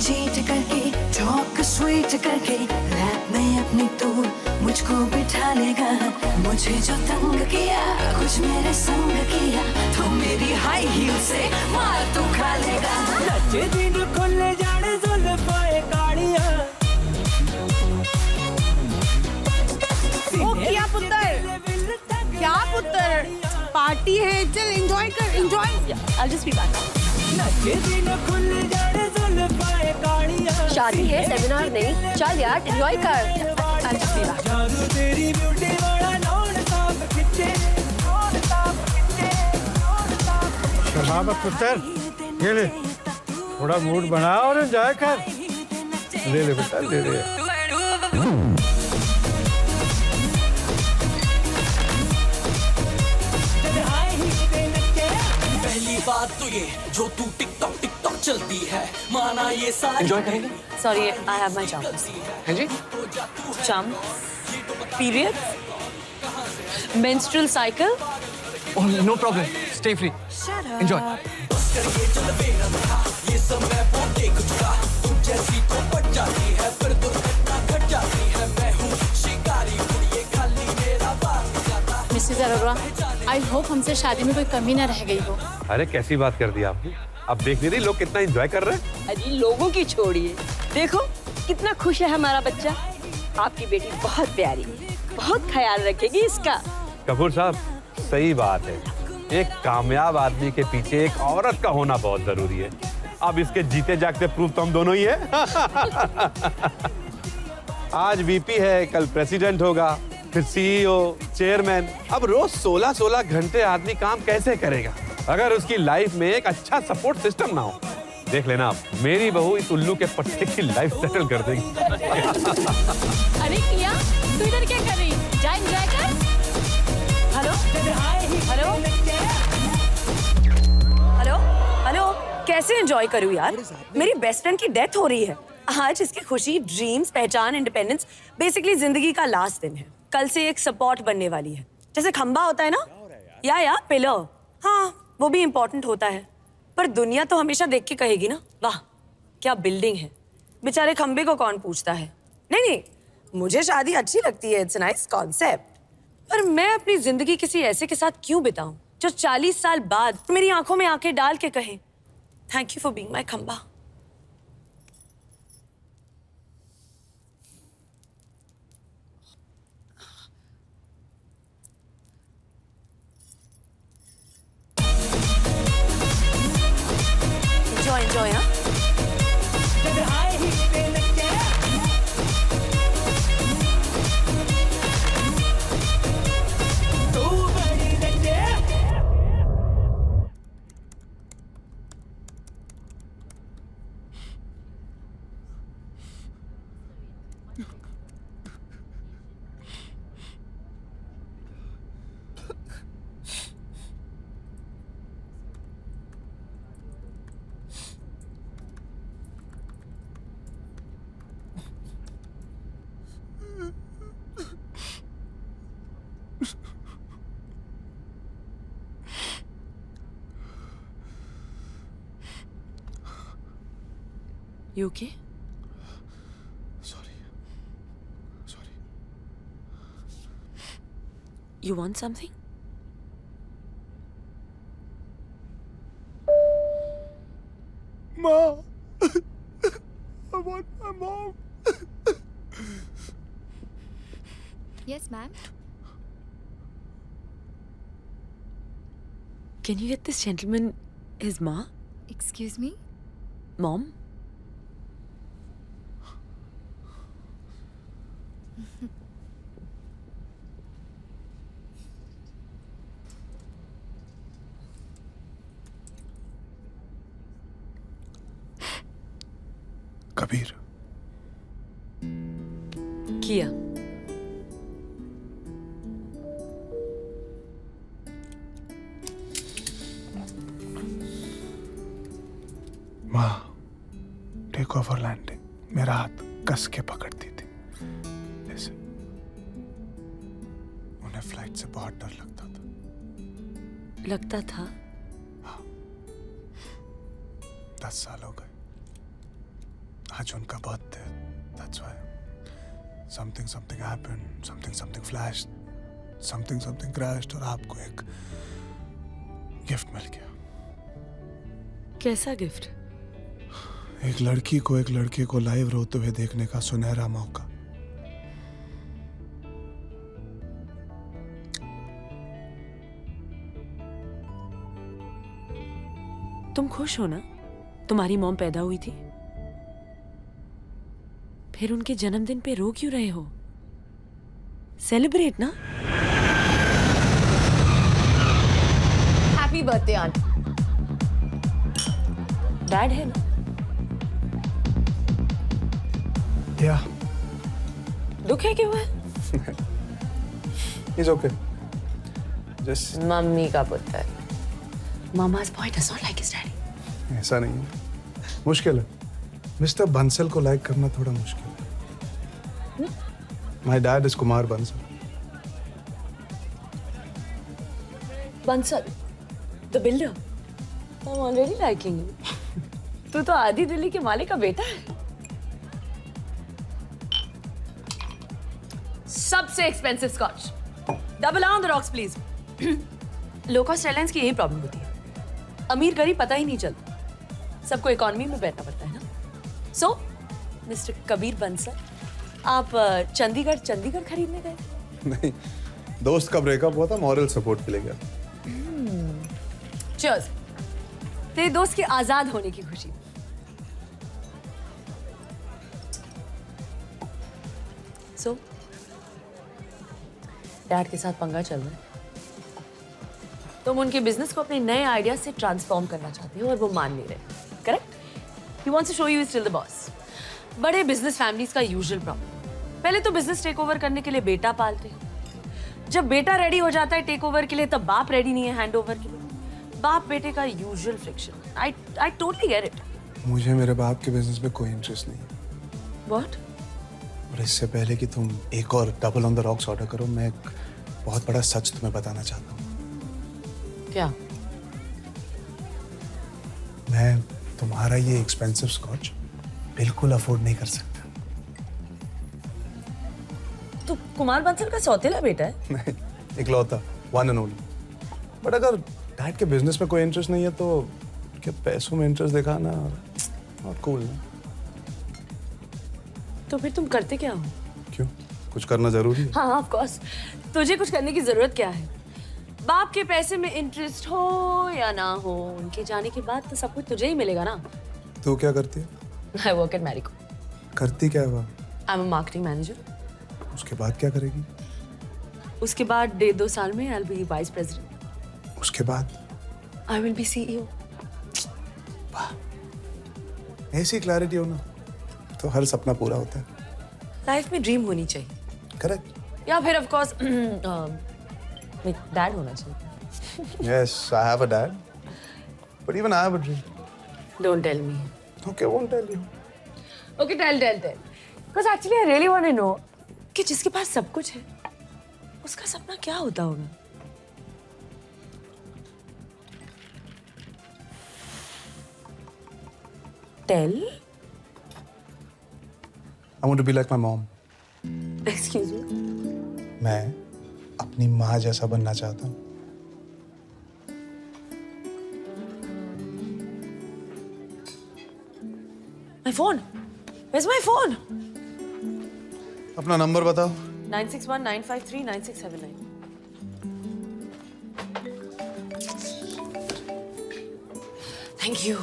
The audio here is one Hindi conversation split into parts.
चीट करके टॉक स्वीट करके रैप में अपनी तू मुझको बिठा लेगा। मुझे जो तंग किया कुछ मेरे संग किया तो मेरी हाई हील से मार तू खा लेगा। नचे दिन खुले जाने जुल्फाए कालियां। ओ क्या पुत्र, क्या पुत्र, पार्टी है, चल एंजॉय कर, enjoy. I'll just be back. नचे दिन खुले जाने जुल्फाए कालियां। शादी है, सेमिनार नहीं। चल यार एंजॉय कर। I'll just be back. जादू तेरी ब्यूटी वाला नॉन स्टॉप खिंचे, नॉन स्टॉप खिंचे, नॉन स्टॉप। शबाब पुत्र, ये ले, थोड़ा मूड बना और एंजॉय कर। ले ले बेटा, ले ले। पहली बात तो ये जो तू टिकटॉक टिकटॉक चलती है माना ये सारी एंजॉय करेंगे। Sorry, I have my charm. हैं जी? Charm? Period? Menstrual cycle? Oh, no problem. Stay free. Enjoy. ये सब मैं वो देख चुका तुम जैसी तो बढ़ जाती है फिर दुर्घटना घट जाती है। मैं हूँ शिकारी ये खाली मेरा बात जाता। मिसेस अरोड़ा, आई होप हमसे शादी में कोई कमी न रह गई हो। अरे कैसी बात कर दी आपने। अब देख नहीं रही लोग कितना एंजॉय कर रहे हैं। अजी लोगों की छोड़िए, देखो कितना खुश है हमारा बच्चा। आपकी बेटी बहुत प्यारी है, बहुत ख्याल रखेगी इसका। कपूर साहब सही बात है, एक कामयाब आदमी के पीछे एक औरत का होना बहुत जरूरी है। अब इसके जीते जागते प्रूफ तो हम दोनों ही है। आज वीपी है, कल प्रेसिडेंट होगा, फिर सीईओ, चेयरमैन। अब रोज 16-16 घंटे आदमी काम कैसे करेगा अगर उसकी लाइफ में एक अच्छा सपोर्ट सिस्टम ना हो। देख लेना आप, मेरी बहू इस उल्लू के पट्टे की लाइफ सेटल कर देगी। अरे किया, तू इधर क्या कर रही? जा एंजॉय कर। हेलो हेलो हेलो हेलो, कैसे एंजॉय करूँ यार? मेरी बेस्ट फ्रेंड की डेथ हो रही है आज। इसकी खुशी, ड्रीम्स, पहचान, इंडिपेंडेंस, बेसिकली जिंदगी का लास्ट दिन है। कल से एक सपोर्ट बनने वाली है, जैसे खंबा होता है ना, या पिलर। हाँ, वो भी इम्पोर्टेंट होता है, पर दुनिया तो हमेशा देख के कहेगी ना, वाह क्या बिल्डिंग है। बेचारे खंबे को कौन पूछता है। नहीं, मुझे शादी अच्छी लगती है, इट्स नाइस कॉन्सेप्ट, पर मैं अपनी जिंदगी किसी ऐसे के साथ क्यों बिताऊं जो 40 साल बाद मेरी आंखों में आंखें डाल के कहे, thank you for being my खंबा। enjoy, huh? You okay? Sorry. You want something? Mom, I want my mom. Yes, ma'am. Can you get this gentleman his ma? Excuse me? Mom? Kabir, किया। माँ टेक ऑफ और लैंडिंग मेरा हाथ कस के पकड़ती थी जैसे उन्हें फ्लाइट से बहुत डर लगता था। 10 साल हो गए। आज उनका birthday, that's why something happened, something flashed, something crashed और आपको एक गिफ्ट मिल गया। कैसा गिफ्ट? एक लड़की को एक लड़के को लाइव रोते हुए देखने का सुनहरा मौका। तुम खुश हो ना? तुम्हारी मॉम पैदा हुई थी, फिर उनके जन्मदिन पे रो क्यों रहे हो? सेलिब्रेट ना। Happy birthday aunt. बैड है ना? या दुख है क्यों है? It's okay. जस्ट मम्मी का पुत्र। Mama's boy does not like his daddy. ऐसा नहीं है, मुश्किल है। मिस्टर बंसल को लाइक करना थोड़ा मुश्किल है। My dad is Kumar Bansal. Bansal, the builder. I'm already liking you. तू तो आधी दिल्ली के मालिक का बेटा है। सबसे expensive scotch. Double on the rocks please. Low cost airlines की यही प्रॉब्लम होती है, अमीर गरीब पता ही नहीं चलता, सबको इकोनॉमी में बैठना पड़ता है ना। सो मिस्टर कबीर बंसल, आप चंडीगढ़ खरीदने गए? नहीं, दोस्त का ब्रेकअप हुआ था, मॉरल सपोर्ट के लिए गया। चीयर्स। तेरे दोस्त के आजाद होने की खुशी। सो डैड के साथ पंगा चल रहा है। तुम उनके बिजनेस को अपने नए आइडिया से ट्रांसफॉर्म करना चाहते हो और वो मान नहीं रहे, correct? He wants to show you is still the boss. बड़े बिजनेस फैमिलीज का यूजुअल प्रॉब्लम, पहले तो बिजनेस टेक ओवर करने के लिए बेटा पालते हैं, जब बेटा रेडी हो जाता है टेक ओवर के लिए तब बाप रेडी नहीं है हैंड ओवर के लिए। बाप बेटे का usual friction. I totally get it. मुझे मेरे बाप के बिजनेस में कोई इंटरेस्ट नहीं है। व्हाट? और इससे पहले कि तुम एक और double on the rocks order करो, मैं एक बहुत बड़ा सच तुम्हें बताना चाहता हूँ। क्या? मैं तुम्हारा ये एक्सपेंसिव स्कॉच बिल्कुल अफोर्ड नहीं कर सकता। तू कुमार बंसल का सौतेला बेटा है? नहीं, इकलौता, वन एंड ओनली। बट अगर डैड के बिजनेस में कोई इंटरेस्ट नहीं है तो क्या पैसों में इंटरेस्ट दिखाना और कूल ना। तो फिर तुम करते क्या हो? क्यों, कुछ करना जरूरी है? हाँ ऑफ कोर्स। तुझे कुछ करने की जरूरत क्या है? बाप के पैसे में इंटरेस्ट हो या ना हो, उनके जाने के बाद तो सब कुछ तुझे ही मिलेगा ना। तू क्या करती है? I work at Marico. करती क्या है वहाँ? I am a marketing manager. उसके बाद क्या करेगी? उसके बाद 1.5-2 साल में I will be vice president. उसके बाद आई विल बी सीईओ। ऐसी क्लैरिटी हो ना तो हर सपना पूरा होता है। लाइफ में ड्रीम होनी चाहिए, करेक्ट? या फिर ऑफ कोर्स डैड होना चाहिए। Yes, I have a dad. But even I have a dream. Don't tell me. Okay, won't tell you. Okay tell because actually I really want to know कि जिसके पास सब कुछ है उसका सपना क्या होता होगा। Tell. I want to be like my mom. Excuse me. मैं अपनी माँ जैसा बनना चाहता हूँ। My phone. Where's my phone? अपना नंबर बताओ। 961-953-9679. Thank you.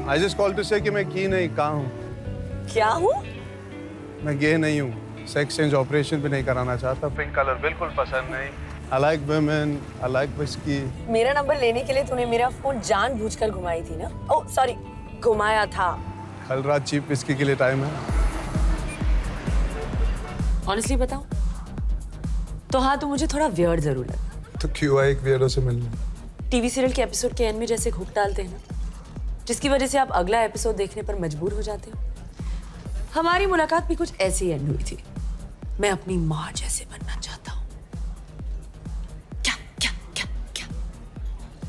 I just called to say कि मैं की नहीं, कहाँ हूँ। क्या हूँ? मैं गे नहीं हूँ, सेक्स चेंज ऑपरेशन भी नहीं कराना चाहता, पिंक कलर बिल्कुल पसंद नहीं। I like women, I like whiskey. मेरा नंबर लेने के लिए तूने मेरा फोन जानबूझकर घुमाई थी ना? ओह सॉरी, घुमाया था। कल रात चीप विस्की के लिए टाइम है। ऑनेस्टली बताओ, तो हाँ, तो मुझे थोड़ा वियर्ड जरूर लगा। तो क्यों आई एक वियर्डो से मिलने? टीवी सीरियल के एपिसोड के एंड में जैसे हुक डालते हैं ना, जिसकी वजह से आप अगला एपिसोड देखने पर मजबूर हो जाते हो। हमारी मुलाकात भी कुछ ऐसी एंड हुई थी। मैं अपनी माँ जैसे बनना चाहता हूँ। क्या क्या क्या क्या?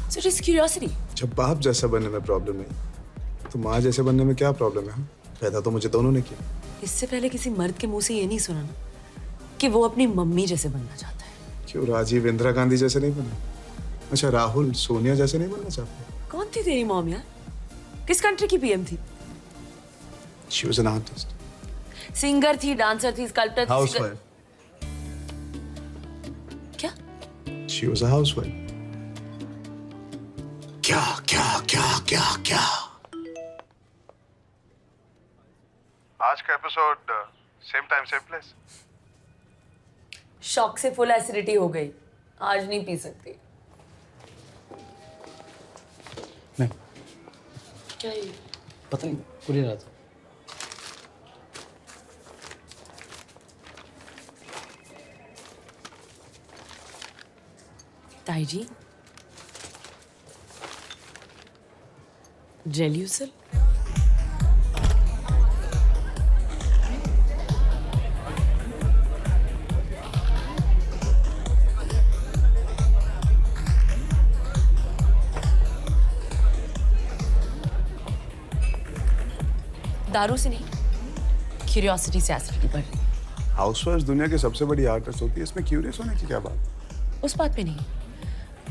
So just curiosity. जब बाप जैसा बनने में प्रॉब्लम नहीं, तो माँ जैसे बनने में क्या प्रॉब्लम है? पैदा तो मुझे दोनों ने किया। इससे पहले किसी मर्द के मुंह से ये नहीं सुना ना कि वो अपनी मम्मी जैसे बनना चाहता है। क्यों राजीव इंदिरा गांधी जैसे नहीं बना? अच्छा राहुल सोनिया जैसे नहीं बनना चाहता? कौन थी तेरी मॉम यार? किस कंट्री की पीएम थी? She was an artist. Singer थी, डांसर थी, स्कल्पटर थी। Housewife. क्या? She was a housewife. क्या क्या क्या क्या क्या? आज का episode same time same place. Shock से फुल एसिडिटी हो गई। आज नहीं पी सकती। नहीं, क्या ये? पता नहीं, कुरियर आता। ताई जी, जेल्यूसल? दारू से नहीं, क्यूरियोसिटी से एसिडिटी बढ़ रही है। हाउसवाइफ दुनिया की सबसे बड़ी आर्टिस्ट होती है, इसमें क्यूरियस होने की क्या बात? उस बात पे नहीं।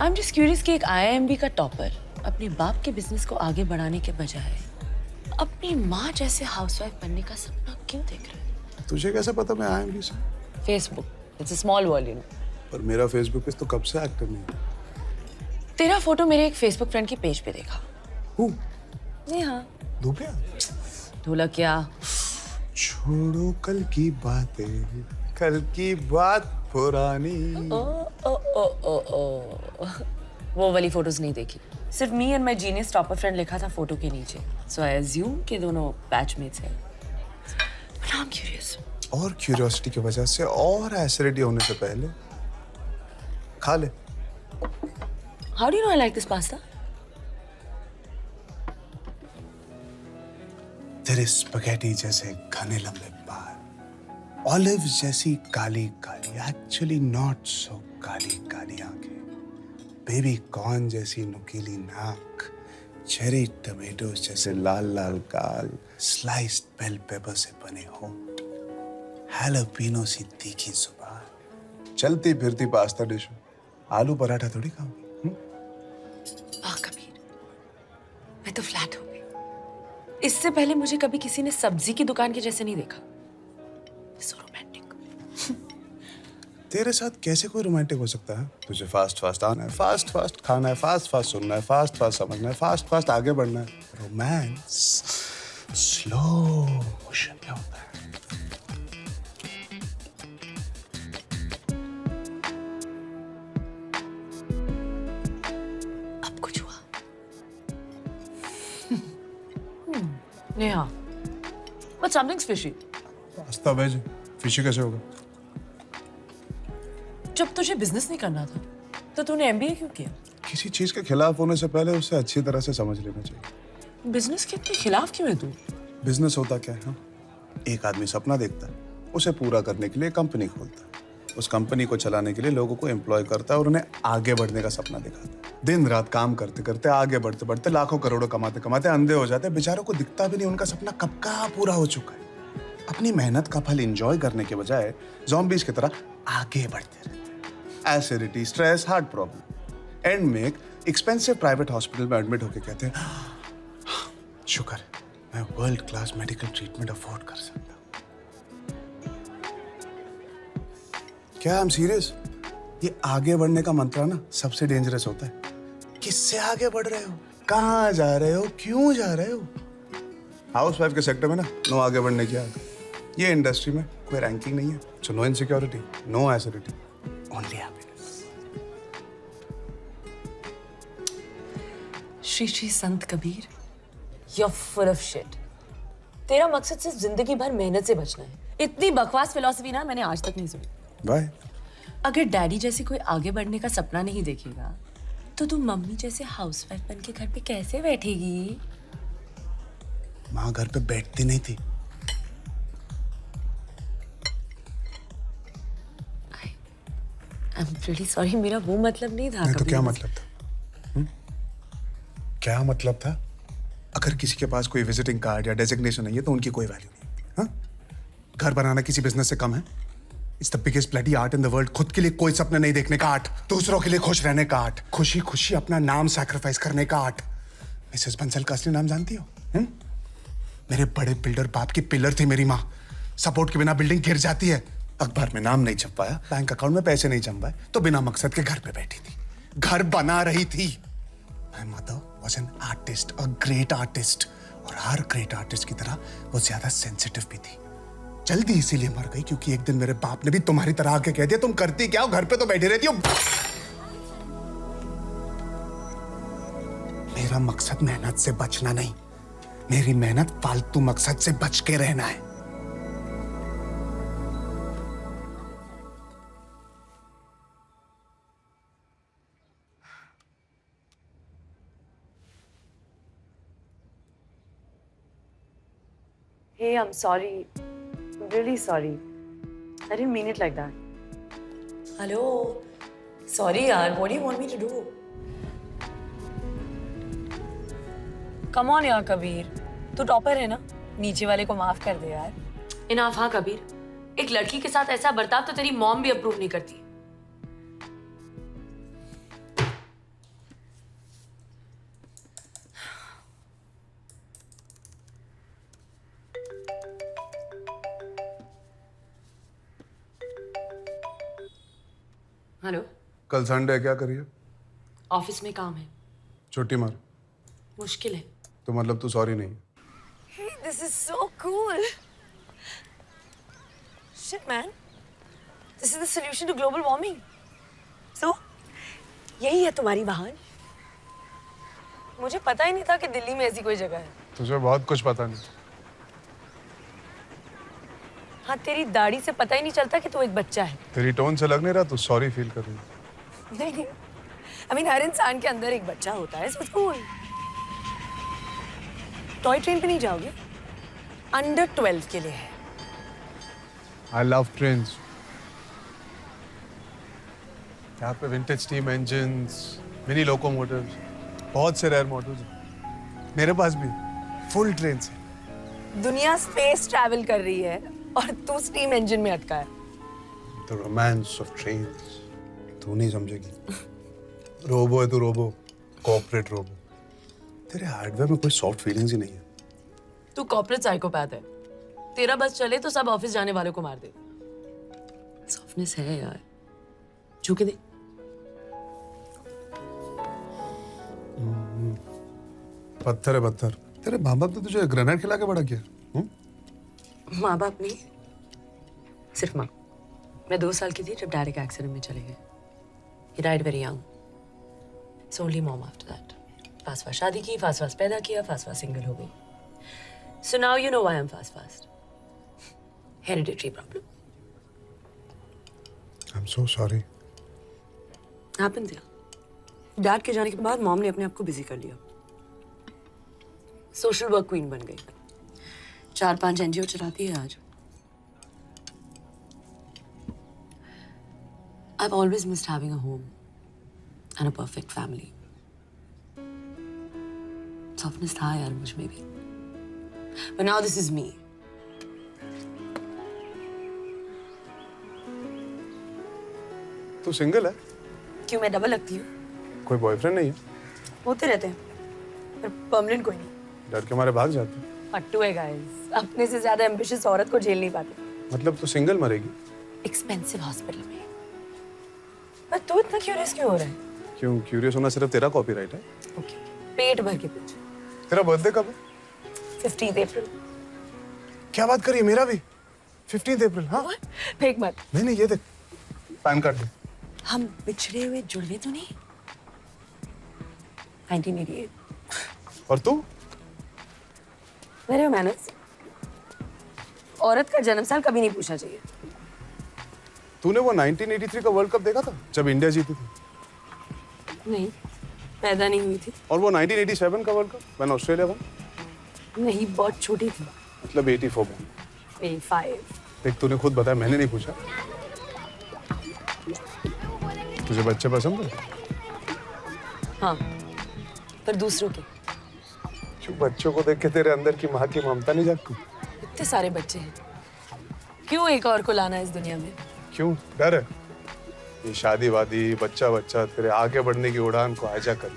आई एम जस्ट क्यूरियस कि एक IIMB का टॉपर अपने बाप के बिजनेस को आगे बढ़ाने के बजाय अपनी माँ जैसे हाउसवाइफ बनने का सपना क्यों देख रहे हैं? तुझे कैसे पता मैं IIMB से? Facebook, it's a small world you know. पर मेरा फेसबुक पे तो कब से एक्टिव नहीं। तेरा फोटो मेरे एक फेसबुक फ्रेंड के पेज पे देखा। हूँ? जी हाँ। धूपिया? ढोलकिया। छोड़ो कल की बातें, कल की बात पुरानी। ओ ओ ओ ओ ओ वो वाली फोटोज नहीं देखी। सिर्फ me and my genius topper friend लिखा था फोटो के नीचे। सो आई अज्यूम कि दोनों बैचमेट्स हैं। But I am curious. और क्यूरियोसिटी की वजह से और एसिडिटी होने से पहले खा ले। How do you know I like this pasta? तेरे स्पगेटी जैसे घने लंबे बाल, ऑलिव जैसी Kali Kali, actually not so Kali Kali आंखें, बेबी कॉर्न जैसी नुकीली नाक, चेरी टमेटोज जैसे लाल लाल गाल, स्लाइस्ड बेल पेपर से बने होंठ, हैलोपिनो सी तीखी जुबान, चलती फिरती पास्ता डिश। आलू पराठा थोड़ी खाऊंगी। वाह कबीर, मैं तो फ्लैट हो गई। इससे पहले मुझे कभी किसी ने सब्जी की दुकान के जैसे नहीं देखा। So romantic. तेरे साथ कैसे कोई रोमांटिक हो सकता है? तुझे फास्ट फास्ट आना है, फास्ट फास्ट खाना है, फास्ट फास्ट सुनना है, फास्ट फास्ट समझना है, फास्ट फास्ट आगे बढ़ना है। रोमांस स्लो मोशन में होता है। अब कुछ हुआ? Neha, but something's fishy. Pasta veg, fishy कैसे होगा? जब तुझे बिजनेस नहीं करना था तो तूने MBA क्यों किया? किसी चीज के खिलाफ होने से पहले उसे अच्छी तरह से समझ लेना चाहिए। बिजनेस के इतने खिलाफ क्यों है तू? बिजनेस होता क्या है? एक आदमी सपना देखता है, उसे पूरा करने के लिए कंपनी खोलता है, उस कंपनी को चलाने के लिए लोगों को एम्प्लॉय करता है और उन्हें आगे बढ़ने का सपना दिखाता है। दिन रात काम करते करते, आगे बढ़ते बढ़ते, लाखों करोड़ों कमाते कमाते अंधे हो जाते हैं। बेचारों को दिखता भी नहीं उनका सपना कब का पूरा हो चुका है। अपनी मेहनत का फल एंजॉय करने के बजाय ज़ॉम्बीज की तरह आगे बढ़ते रहते हैं। Acidity, stress, heart problem, and में एक एक्सपेंसिव प्राइवेट हॉस्पिटल में एडमिट होकर कहते हैं, शुक्र है मैं world class medical treatment afford कर सकता हूं। क्या आई एम सीरियस? ये आगे बढ़ने का मंत्र ना सबसे डेंजरस होता है। किससे आगे बढ़ रहे हो, कहाँ जा रहे हो, क्यों जा रहे हो? हाउसवाइफ के सेक्टर में ना नो आगे बढ़ने की आगे। ये इंडस्ट्री में कोई रैंकिंग नहीं है। So no insecurity, no acidity, only happiness. Shri Shri Sant Kabir, you're full of shit. तेरा मकसद सिर्फ जिंदगी भर मेहनत से बचना है। इतनी बकवास फिलॉसफी ना मैंने आज तक नहीं सुनी। बाय। अगर डैडी जैसे कोई आगे बढ़ने का सपना नहीं देखेगा तो तू मम्मी जैसे हाउसवाइफ बन के घर पे कैसे बैठेगी? माँ घर पे बैठती नहीं थी। आई एम रियली सॉरी, मेरा वो मतलब नहीं था। नहीं तो कभी क्या भी। मतलब था? क्या मतलब था? अगर किसी के पास कोई विजिटिंग कार्ड या डेजिग्नेशन नहीं है तो उनकी कोई वैल्यू नहीं। हाँ? घर बनाना किसी बिजनेस से कम है? It's the biggest bloody art in the world. खुद के लिए कोई सपने नहीं देखने का आर्ट, दूसरों के लिए खुश रहने का आर्ट, खुशी खुशी अपना नाम सैक्रिफाइस करने का आर्ट। मिसेस बंसल का असली नाम जानती हो? मेरे बड़े बिल्डर बाप की पिलर थी मेरी माँ। सपोर्ट के बिना बिल्डिंग गिर जाती है। अखबार में नाम नहीं छपवाया, बैंक अकाउंट में पैसे नहीं जमवाए तो बिना मकसद के घर पे बैठी थी, घर बना रही थी। My mother was an artist, a great artist, और हर ग्रेट आर्टिस्ट की तरह वो ज्यादा सेंसिटिव भी थी। जल्दी इसीलिए मर गई क्योंकि एक दिन मेरे बाप ने भी तुम्हारी तरह आके कह दिया तुम करती क्या हो, घर पे तो बैठी रहती हो। मेरा मकसद मेहनत से बचना नहीं, मेरी मेहनत फालतू मकसद से बच के रहना है। Hey, I'm sorry. I'm really sorry. I didn't mean it like that. Hello. Sorry, yaar. What do you want me to do? Come on, यार कबीर. तू टॉपर है ना? नीचे वाले को माफ कर दे यार. इनाफ हाँ कबीर. एक लड़की के साथ ऐसा बर्ताव तो तेरी मॉम भी अप्रूव नहीं करती. हेलो. कल संडे क्या करिए? ऑफिस में काम है. छुट्टी मार। मुश्किल है. तो मतलब तू सॉरी नहीं? Hey, this is so cool. Shit, man. This is the solution to global warming. So, यही है तुम्हारी वाहन? मुझे पता ही नहीं था कि दिल्ली में ऐसी कोई जगह है. तुझे बहुत कुछ पता नहीं। हाँ, तेरी दाढ़ी से पता ही नहीं चलता कि तू एक बच्चा है. तेरी टोन से लग नहीं रहा तू सॉरी फील कर रही है। नहीं. I mean, हर इंसान के अंदर एक बच्चा होता है. So cool. टॉय ट्रेन पे नहीं जाओगे? अंडर 12 के लिए है. I love trains. यहाँ पे vintage steam engines, mini locomotives, बहुत से रेयर मॉडल्स हैं। मेरे पास भी फुल ट्रेन है। दुनिया स्पेस ट्रैवल कर रही है और तू स्टीम इंजन में अटका है. The romance of trains. तू नहीं समझेगी। रोबो है तू, रोबो, कॉर्पोरेट रोबो। तेरे हार्डवेयर में कोई सॉफ्ट फीलिंग्स ही नहीं है। तू कॉर्पोरेट साइकोपैथ है. तेरा बस चले तो सब ऑफिस जाने वालों को मार दे. सॉफ्टनेस है यार. छू के दे. पत्थर है पत्थर। तेरे माँ बाप ने तुझे ग्रेनेड खिला के बड़ा किया? माँ बाप नहीं, सिर्फ माँ. मैं 2 साल की थी जब डैड एक एक्सीडेंट में चले गए. He died very young. So only mom after that. Fast fast शादी की, फास्ट फास्ट पैदा किया, फास्ट फास्ट सिंगल हो गई. So now you know why I'm fast. Hereditary problem. I'm so sorry. Happens यार. डैड के जाने के बाद मॉम ने अपने आप को बिजी कर लिया. सोशल वर्क क्वीन बन गई. 4-5 NGO चलाती है आज. I've always missed having a home and a perfect family. Softness था यार मुझ में भी. But now this is me. तू सिंगल है? क्यों, मैं डबल लगती हूँ? कोई बॉयफ्रेंड नहीं है? होते रहते हैं, पर परमानेंट कोई नहीं. डर के मारे भाग जाते हैं। पट्टू है गाइस. अपने से ज्यादा एम्बिशियस औरत को झेल नहीं पाते. मतलब तू सिंगल मरेगी? एक्सपेंसिव हॉस्पिटल में. पर तू इतना क्यूरियस क्यों हो रहा है? क्यों क्यूरियस होना सिर्फ तेरा कॉपीराइट है? ओके, पेट भर के पूछ. तेरा बर्थडे कब है? 15 अप्रैल. क्या बात करी है, मेरा भी 15 अप्रैल. हाँ फेक मत. नहीं ये देख, पैन कार्ड दे. हम बिछड़े हुए जुड़वे तो नहीं? 1988. और तू? मेरे मैनर्स. औरत का जन्म साल कभी नहीं पूछना चाहिए. तूने वो 1983 का वर्ल्ड कप देखा था जब इंडिया जीती थी? नहीं, पैदा नहीं हुई थी। और वो 1987 का world cup when Australia won? नहीं, बहुत छोटी थी। मतलब 84 में। 85। देख तूने खुद बताया, मैंने नहीं पूछा। तुझे बच्चे पसंद है? हाँ, पर दूसरों के। क्यों बच्चों को देख के तेरे अंदर की माँ की ममता नहीं जागती? इतने सारे बच्चे हैं, क्यों एक और को लाना इस दुनिया में? क्यों डर है? ये शादी वादी बच्चा बच्चा तेरे आगे बढ़ने की उड़ान को हाईजैक कर।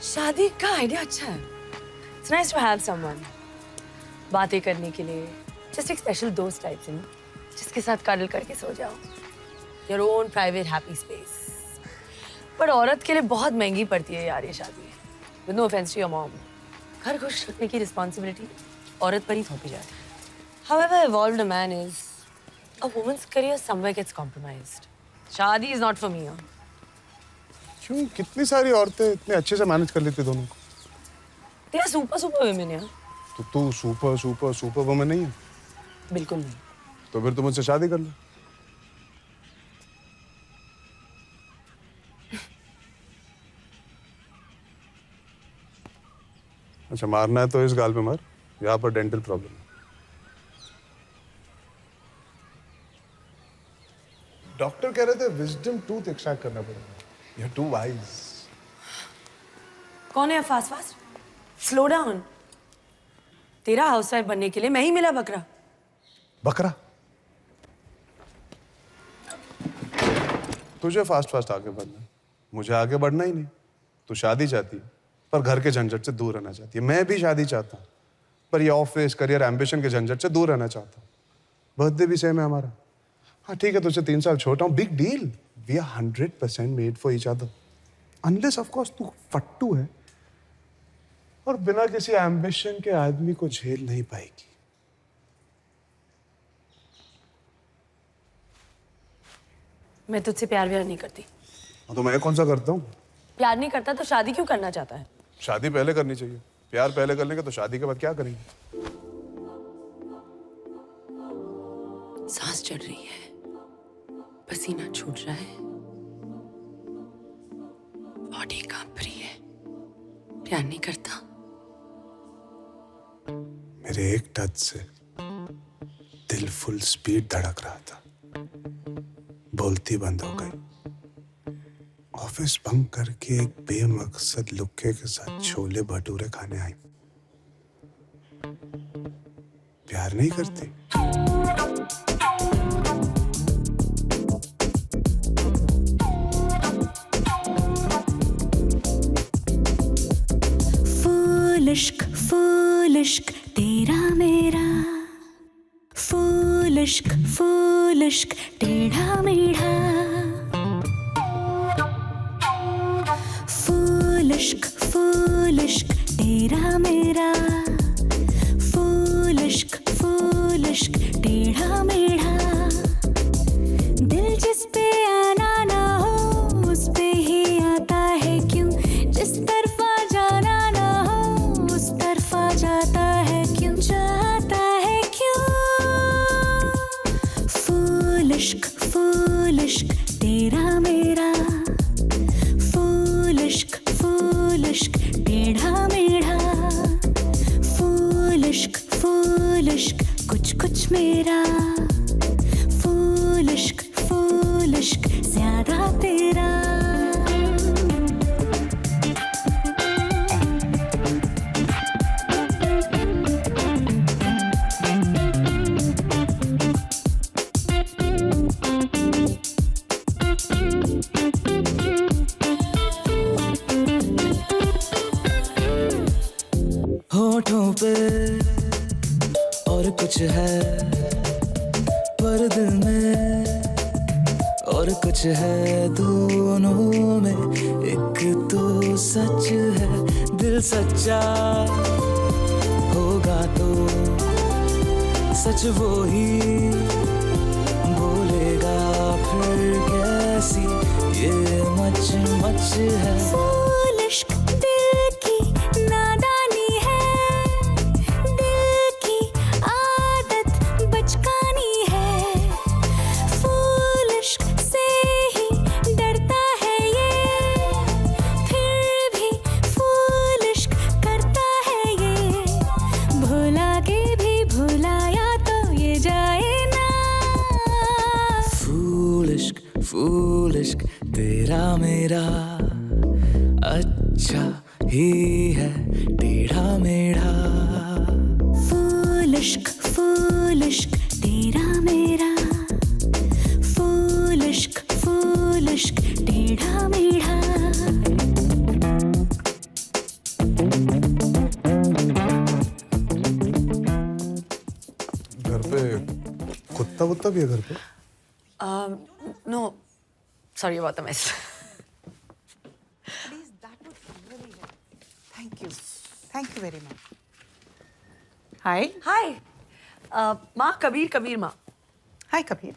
शादी का आइडिया अच्छा है। It's nice to have someone बातें करने के लिए, just एक स्पेशल दोस्त टाइप से ना, जिसके साथ कडल करके सो जाओ। Your own private happy space। पर औरत के लिए बहुत महंगी पड़ती है यार ये शादी। With no offense to your mom, घर खुश रखने की रिस्पॉन्सिबिलिटी औरत पर ही थोपी जाती है। However evolved a man is, a woman's career somewhere gets compromised। शादी is not for me। क्यों? कितनी सारी औरतें इतने अच्छे से मैनेज कर लेती दोनों को। तेरा सुपर वुमेन है। तो तू सुपर वुमन नहीं है? बिल्कुल नहीं। तो फिर तू मुझसे शादी कर ले। अच्छा मारना है तो इस गाल पे मार, यहाँ पर डेंटल प्रॉब्लम है। डॉक्टर कह रहे थे विजडम टूथ एक्सट्रैक्ट करना पड़ेगा। You're too wise। कौन है फास्ट? Slow down. तेरा हाउसवाइफ बनने के लिए मैं ही मिला बकरा। बकरा? तुझे फास्ट आगे बढ़ना है, मुझे आगे बढ़ना ही नहीं। तू शादी चाहती है पर घर के झंझट से दूर रहना चाहती है। मैं भी शादी चाहता हूँ पर ये ऑफिस करियर एम्बिशन के झंझट से दूर रहना चाहता हूँ। बर्थडे भी सेम है हमारा। हाँ ठीक है, तुझसे 3 साल छोटा हूँ, big deal. We are 100% made for each other. Unless of course तू फट्टू है और बिना किसी एम्बिशन के आदमी को झेल नहीं पाएगी। मैं तुझसे प्यार नहीं करती। तो मैं कौन सा करता हूँ? प्यार नहीं करता तो शादी क्यों करना चाहता है? शादी पहले करनी चाहिए। प्यार पहले कर लेंगे तो शादी के बाद क्या करेंगे? सांस चढ़ रही है, पसीना छूट रहा है, बॉडी कांप रही है। प्यार नहीं करता। मेरे एक टच से दिल फुल स्पीड धड़क रहा था, बोलती बंद हो गई। ऑफिस बंक करके एक बेमकसद लुक्के के साथ छोले भटूरे खाने आई। प्यार नहीं करती? फूल इश्क तेरा मेरा, फूल इश्क टेढ़ा मेढ़ा। फूल इश्क तेरा मेरा, फूल इश्क टेढ़ा मेढ़ा। दिल जिस पे आना ना हो उस पे ही आता है क्यों, जिस तरफा जाना ना हो उस तरफा जाता है क्यों, जाता है क्यों। फूल इश्क तेरा मेरा, फूल इश्क टेढ़ा मेढ़ा। फूल इश्क कुछ मेरा, फूल इश्क ज्यादा तेरा। होठों पे और कुछ है पर दिल में और कुछ है, दोनों में एक तो सच है। दिल सच्चा होगा तो सच वो ही बोलेगा, फिर कैसी ये मच है। फूल इश्क दिल की नादानी है, दिल की आदत बचकानी मेरा अच्छा ही है टेढ़ा मेढ़ा। फूल इश्क तेरा मेरा, फूल इश्क टेढ़ा मेढ़ा। घर पे कुत्ता वुत्ता भी है घर पे? No, sorry about the mess. Thank you very much. Hi. Hi. माँ कबीर माँ। Hi कबीर।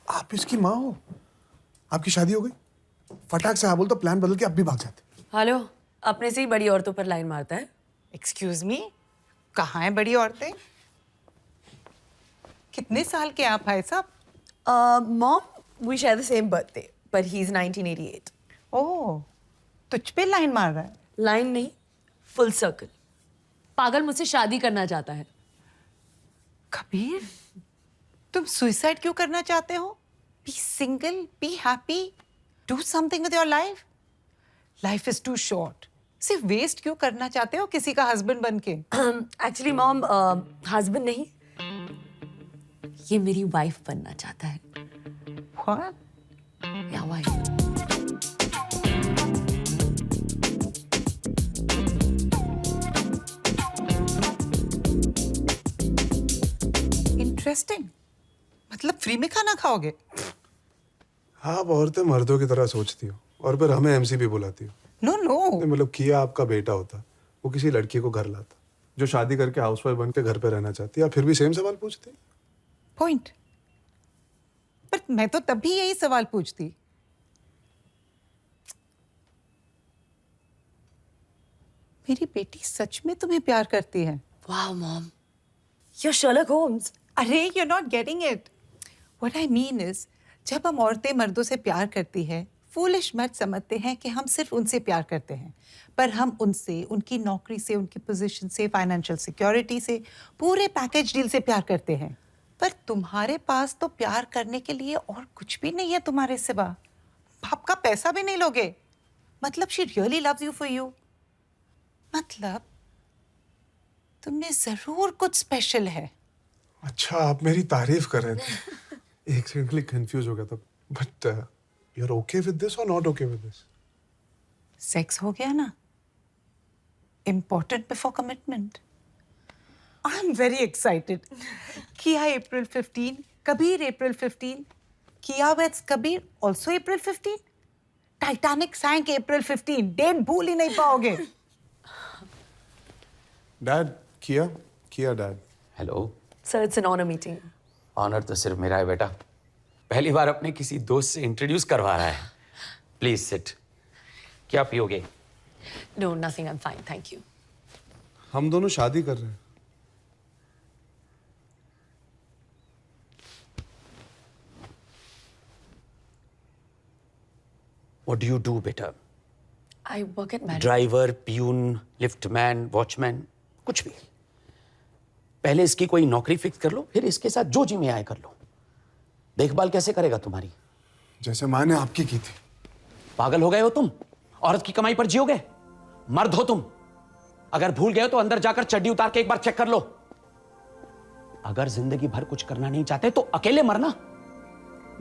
आप इसकी माँ हो? आपकी शादी हो गई? फटाक से हाँ बोल तो प्लान बदल के अब भी भाग जाते। हेलो, अपने से ही बड़ी औरतों पर लाइन मारता है। Excuse me, कहाँ हैं बड़ी औरतें? कितने साल के आप भाई साहब? Mom, we share the same birthday, but he's 1988. ओह, तुझ पे लाइन मार रहा है? लाइन नहीं, फुल सर्कल। पागल मुझसे शादी करना चाहता है। कबीर, तुम सुसाइड क्यों करना चाहते हो? Be single, be happy, do something with your life. Life is too short. सिर्फ वेस्ट क्यों करना चाहते हो किसी का हस्बैंड बन के? एक्चुअली मॉम, हस्बैंड नहीं, ये मेरी वाइफ बनना चाहता है। What? या वाइफ। इंटरेस्टिंग। मतलब फ्री में खाना खाओगे? आप औरतें मर्दों की तरह सोचती हो और फिर हमें एमसी भी बुलाती हो। No no. मतलब किया आपका बेटा होता, वो किसी लड़की को घर लाता जो शादी करके हाउसवाइफ बन के घर पे रहना चाहती है, आप फिर भी सेम सवाल पूछते। पॉइंट। पर मैं तो तब भी यही सवाल पूछती। मेरी बेटी सच में तुम्हें प्यार करती है? वाह मॉम, you're Sherlock Holmes. अरे you're not getting it. What I mean is, जब हम औरतें मर्दों से प्यार करती है, फूलिश मर्द समझते हैं कि हम सिर्फ उनसे प्यार करते हैं, पर हम उनसे, उनकी नौकरी से, उनकी पोजीशन से, फाइनेंशियल सिक्योरिटी से, पूरे पैकेज डील से प्यार करते हैं। पर तुम्हारे पास तो प्यार करने के लिए और कुछ भी नहीं है तुम्हारे सिवा। बाप का पैसा भी नहीं लोगे। मतलब she really loves you for you. मतलब तुमने जरूर कुछ स्पेशल है। अच्छा, आप मेरी तारीफ कर रहे थे। एक सेकंड के लिए कंफ्यूज हो गया था। But you are okay with this और not okay with this? Sex हो गया ना, important before commitment. I am very excited. Kiya April 15, Kabir April 15, Kiya weds Kabir also April 15, Titanic sank April 15। Date भूल ही नहीं पाओगे। Dad, Kiya dad. Hello sir, it's an honour meeting. Honour तो सिर्फ मेरा है बेटा, पहली बार अपने किसी दोस्त से इंट्रोड्यूस करवा रहा है। Please sit. क्या पियोगे? No, nothing, I am fine, thank you. हम दोनों शादी कर रहे हैं। What do you do बेटा? I work at marriage. Driver, peon, liftman, watchman, कुछ भी। पहले इसकी कोई नौकरी फिक्स कर लो, फिर इसके साथ जो जी में आए कर लो। देखभाल कैसे करेगा तुम्हारी? जैसे माँ ने आपकी की थी। पागल हो गए हो तुम? औरत की कमाई पर जियोगे? मर्द हो तुम। अगर भूल गए हो तो अंदर जाकर चड्डी उतार के एक बार चेक कर लो। अगर जिंदगी भर कुछ करना नहीं चाहते तो अकेले मरना।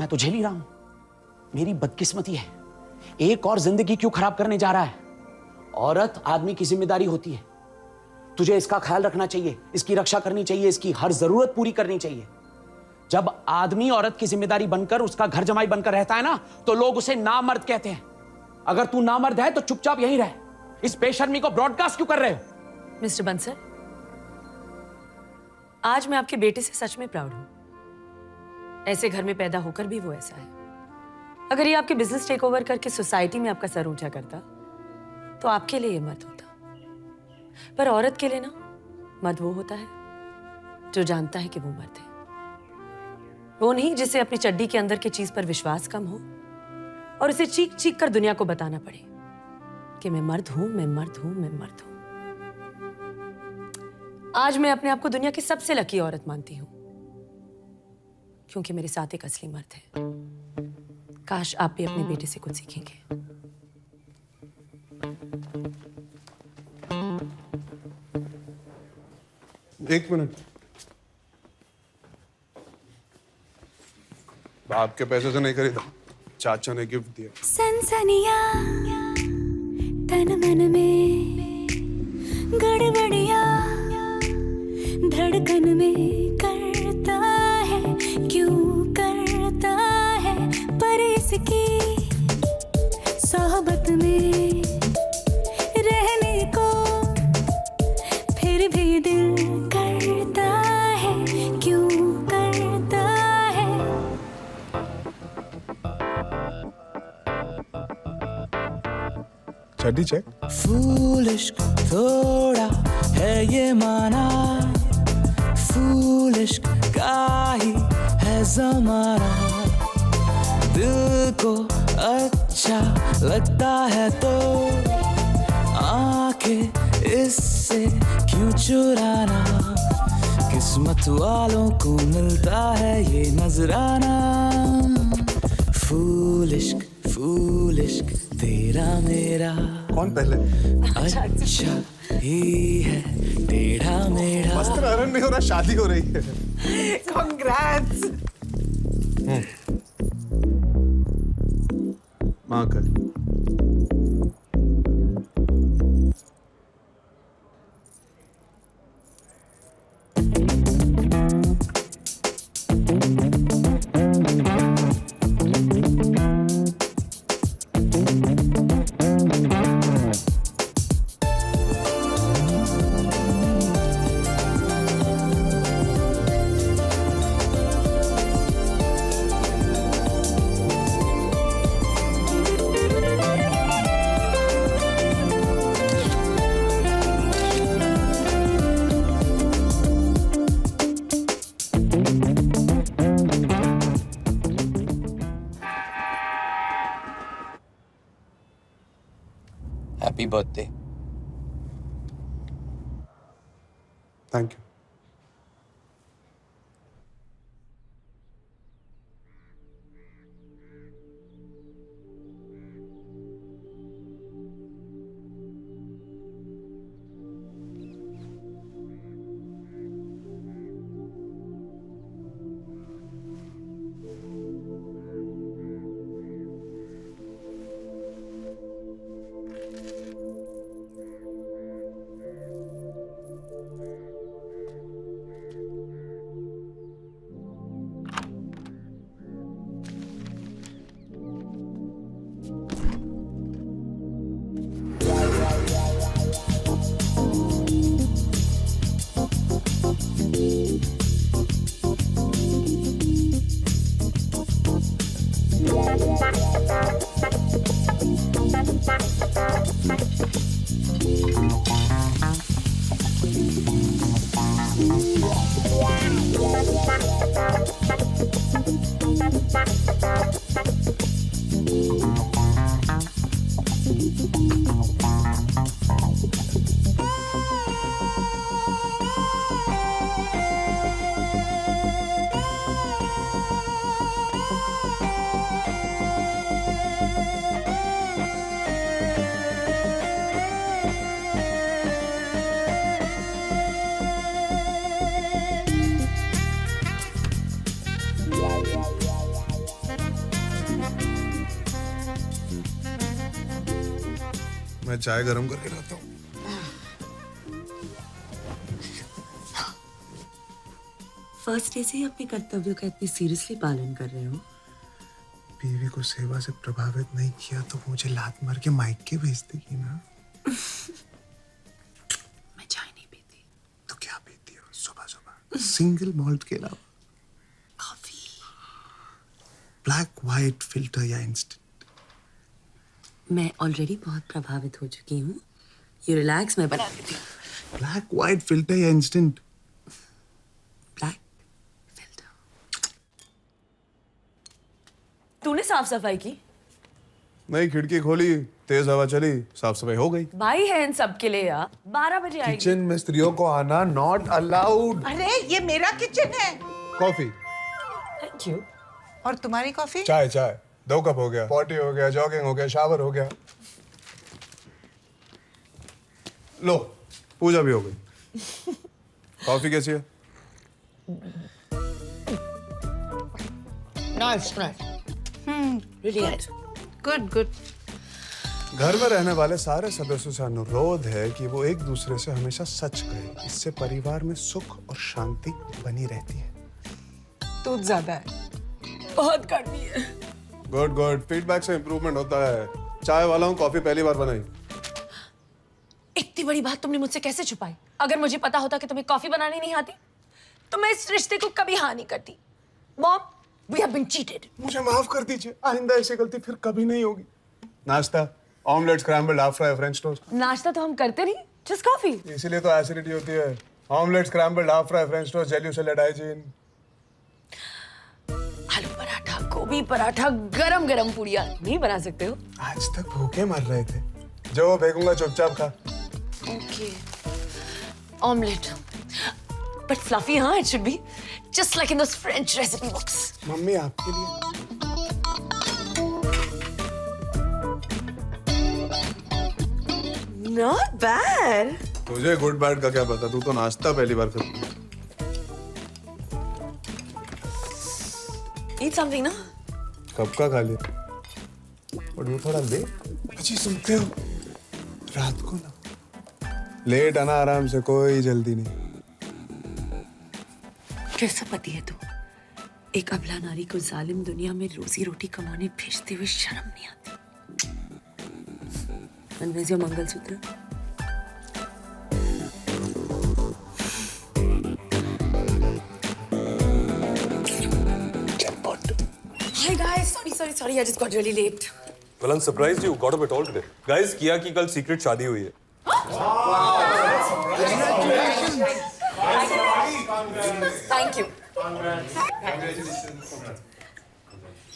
मैं तो झेल ही रहा हूं। मेरी बदकिस्मती है, एक और जिंदगी क्यों खराब करने जा रहा है? औरत आदमी की जिम्मेदारी होती है। तुझे इसका ख्याल रखना चाहिए, इसकी रक्षा करनी चाहिए, इसकी हर जरूरत पूरी करनी चाहिए। जब आदमी औरत की जिम्मेदारी बनकर उसका घर जमाई बनकर रहता है ना, तो लोग उसे नामर्द कहते हैं। अगर तू नामर्द है तो चुपचाप यहीं रह। इस बेशर्मी को ब्रॉडकास्ट क्यों कर रहे हो? मिस्टर बंसल, आज मैं आपके बेटे से सच में प्राउड हूं। ऐसे घर में पैदा होकर भी वो ऐसा है। अगर ये आपके बिजनेस टेक ओवर करके सोसाइटी में आपका सर ऊंचा करता तो आपके लिए ये मर्द होता। पर औरत के लिए ना, मर्द वो होता है जो जानता है कि वो मर्द है। वो नहीं जिसे अपनी चड्डी के अंदर की चीज पर विश्वास कम हो और उसे चीख चीख कर दुनिया को बताना पड़े कि मैं मर्द हूं, मैं मर्द हूं, मैं मर्द हूं। आज मैं अपने आप को दुनिया की सबसे लकी औरत मानती हूं, क्योंकि मेरे साथ एक असली मर्द है। काश आप भी अपने बेटे से कुछ सीखेंगे। एक मिनट, बाप के पैसे से नहीं खरीदा, चाचा ने गिफ्ट दिया। सनसनिया तन मन में, गड़बड़िया धड़कन में करता है, क्यों करता है, पर इसकी सोहबत में रहने को फिर भी दिल करता है, क्यों करता है। चड्डी चेक। फूलिश थोड़ा है ये माना, फूलिश का ही है जमाना, दिल को अच्छा लगता है तो आंखें इससे क्यों चुराना, किस्मत वालों को मिलता है ये नजराना। फूलिश फूलिश तेरा मेरा कौन पहले? अच्छा ही है टेढ़ा मेढ़ा। मस्त रन नहीं हो रहा, शादी हो रही है। Congrats! माँ कर। Happy birthday. Thank you. मैं चाय गरम करके लाता हूँ। फर्स्ट डे से ही अपने कर्तव्यों का इतनी सीरियसली पालन कर रहे हो। बीवी को सेवा से प्रभावित नहीं किया तो मुझे लात मार के माइक के भेज देगी ना। मैं चाय नहीं पीती। तो क्या पीती हो सुबह सुबह? सिंगल मॉल्ट के अलावा? कॉफी। ब्लैक व्हाइट फिल्टर या इंस्टेंट? मैं ऑलरेडी बहुत प्रभावित हो चुकी हूँ। यू रिलैक्स, मैं बना देती हूँ। ब्लैक व्हाइट फिल्टर या इंस्टेंट? ब्लैक। तूने साफ सफाई की? नहीं, खिड़की खोली, तेज हवा चली, साफ सफाई हो गई। भाई है इन सब के लिए यार। 12 बजे आएगी। किचन में स्त्रियों को आना नॉट अलाउड। अरे ये मेरा किचन है। कॉफी। Thank you. और तुम्हारी कॉफी? चाय चाय। 2 कप हो गया, पॉटी हो गया, जॉगिंग हो गया, शावर हो गया। लो, पूजा भी हो गई। कॉफी कैसी है? Nice. Really nice. Good good. घर में रहने वाले सारे सदस्यों से अनुरोध है कि वो एक दूसरे से हमेशा सच कहें। इससे परिवार में सुख और शांति बनी रहती है। दूध ज्यादा है। बहुत कड़वी है। गुड गुड, फीडबैक से इम्प्रूवमेंट होता है। चाय वाला हूँ, कॉफी पहली बार बनाई। इतनी बड़ी बात तुमने मुझसे कैसे छुपाई? अगर मुझे पता होता कि तुम्हें कॉफी बनानी नहीं आती तो मैं इस रिश्ते को कभी हाँ नहीं करती। Mom, we have been cheated. मुझे माफ कर दीजिए, आइंदा ऐसी गलती फिर कभी नहीं होगी। नाश्ता, omelette, scrambled, half fry, French toast. नाश्ता तो हम करते नहीं, जस्ट कॉफी। इसीलिए तो एसिडिटी होती है। Omelette, scrambled, half fry, French toast, jelly salad, hygiene. आलू पराठा, गोभी पराठा, गरम गरम पूड़ियाँ नहीं बना सकते हो? आज तक भूखे मर रहे थे। जो फेंकूंगा चुपचाप खा। Okay, omelette, but fluffy. हाँ, it should be just like in those French recipe books. Mummy आपके लिए। Not bad. तुझे गुड बैड का क्या पता, तू तो नाश्ता पहली बार कर। ईट समथिंग ना। कब का खा लिया? और ये थोड़ा ले। अच्छी सुनते हो? रात को ना लेट आना, आराम से, कोई जल्दी नहीं। कैसा पति है तू? एक अबला नारी को जालिम दुनिया में रोजी रोटी कमाने भेजते हुए शर्म नहीं आती? And where's your mangalsutra? Hi guys, sorry, I just got really late. Well, I'm surprised you got up at all today. Guys, किया की कल सीक्रेट शादी हुई है। Thank you.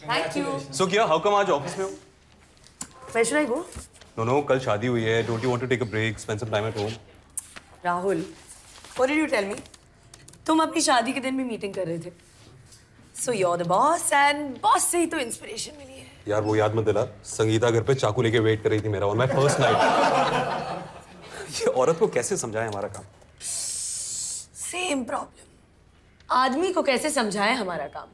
Thank you. So किया, how come आज ऑफिस में हो? Where should I go? No, कल शादी हुई है. Don't you want to take a break, spend some time at home? Rahul, what did you tell me? तुम अपनी शादी के दिन भी मीटिंग कर रहे थे. So you're the boss and boss से ही तो इंस्पिरेशन मिली है. यार वो याद मत दिला. संगीता घर पे चाकू लेके वेट कर रही थी मेरा on my first night. ये औरत को कैसे समझाएं हमारा काम? Same problem. आदमी को कैसे समझाएं हमारा काम?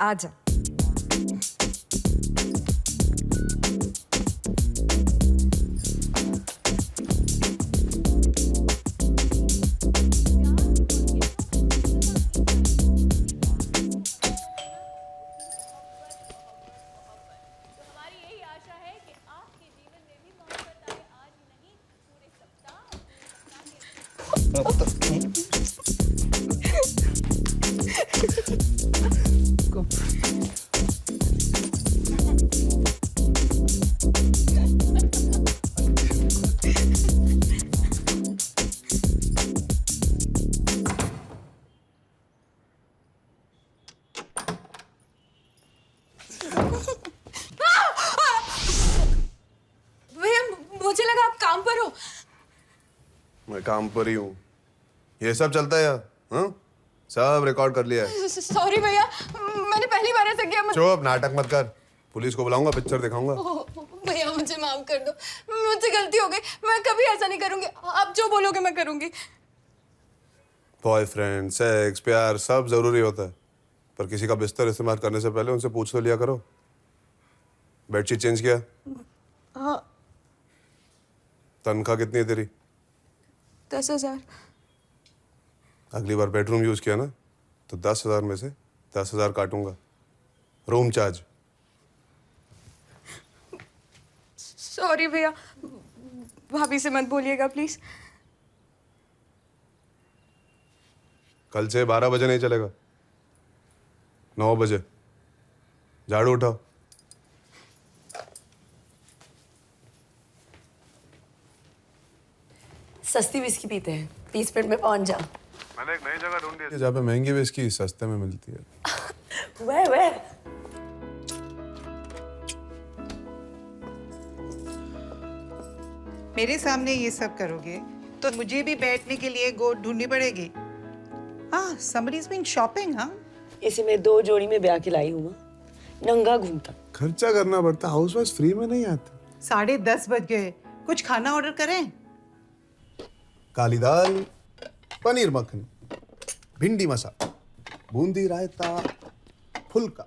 आजा। मुझे लगा आप काम पर हो। मैं काम पर ही हूँ। ये सब चलता है यार, हाँ? सब रिकॉर्ड कर लिया है। सॉरी भैया, मैंने पहली बार ऐसा किया। चुप, नाटक मत कर। पुलिस को बुलाऊंगा, पिक्चर दिखाऊंगा। भैया मुझे माफ कर दो, मुझसे गलती हो गई। मैं कभी ऐसा नहीं करूंगी। आप जो बोलोगे मैं करूंगी। बॉयफ्रेंड, सेक्स, प्यार सब जरूरी होता है, पर किसी का बिस्तर इस्तेमाल करने से पहले उनसे पूछ तो लिया करो। बेडशीट चेंज किया? हाँ। तनख्वाह कितनी है तेरी? 10,000। अगली बार बेडरूम यूज किया ना तो 10,000 में से 10,000 काटूंगा। Room charge. सॉरी भैया, भाभी से मत बोलिएगा प्लीज। कल से 12 बजे नहीं चलेगा, 9 बजे। झाड़ू उठाओ। सस्ती विस्की पीते हैं, 30 मिनट में पहुंच जा। मैंने एक नई जगह ढूंढी है जहाँ पे महंगी विस्की सस्ते में मिलती है। वे मेरे सामने ये सब करोगे तो मुझे भी बैठने के लिए गोद ढूंढनी पड़ेगी। हाँ, somebody's been shopping, हाँ? इसे मैं 2 जोड़ी में ब्याह के लाई हूँ, नंगा घूमता। खर्चा करना पड़ता, हाउसवाइफ फ्री में नहीं आती। 10:30 बज गए, कुछ खाना ऑर्डर करें? काली दाल, पनीर मखनी, भिंडी मसाला, बूंदी रायता, फुल्का,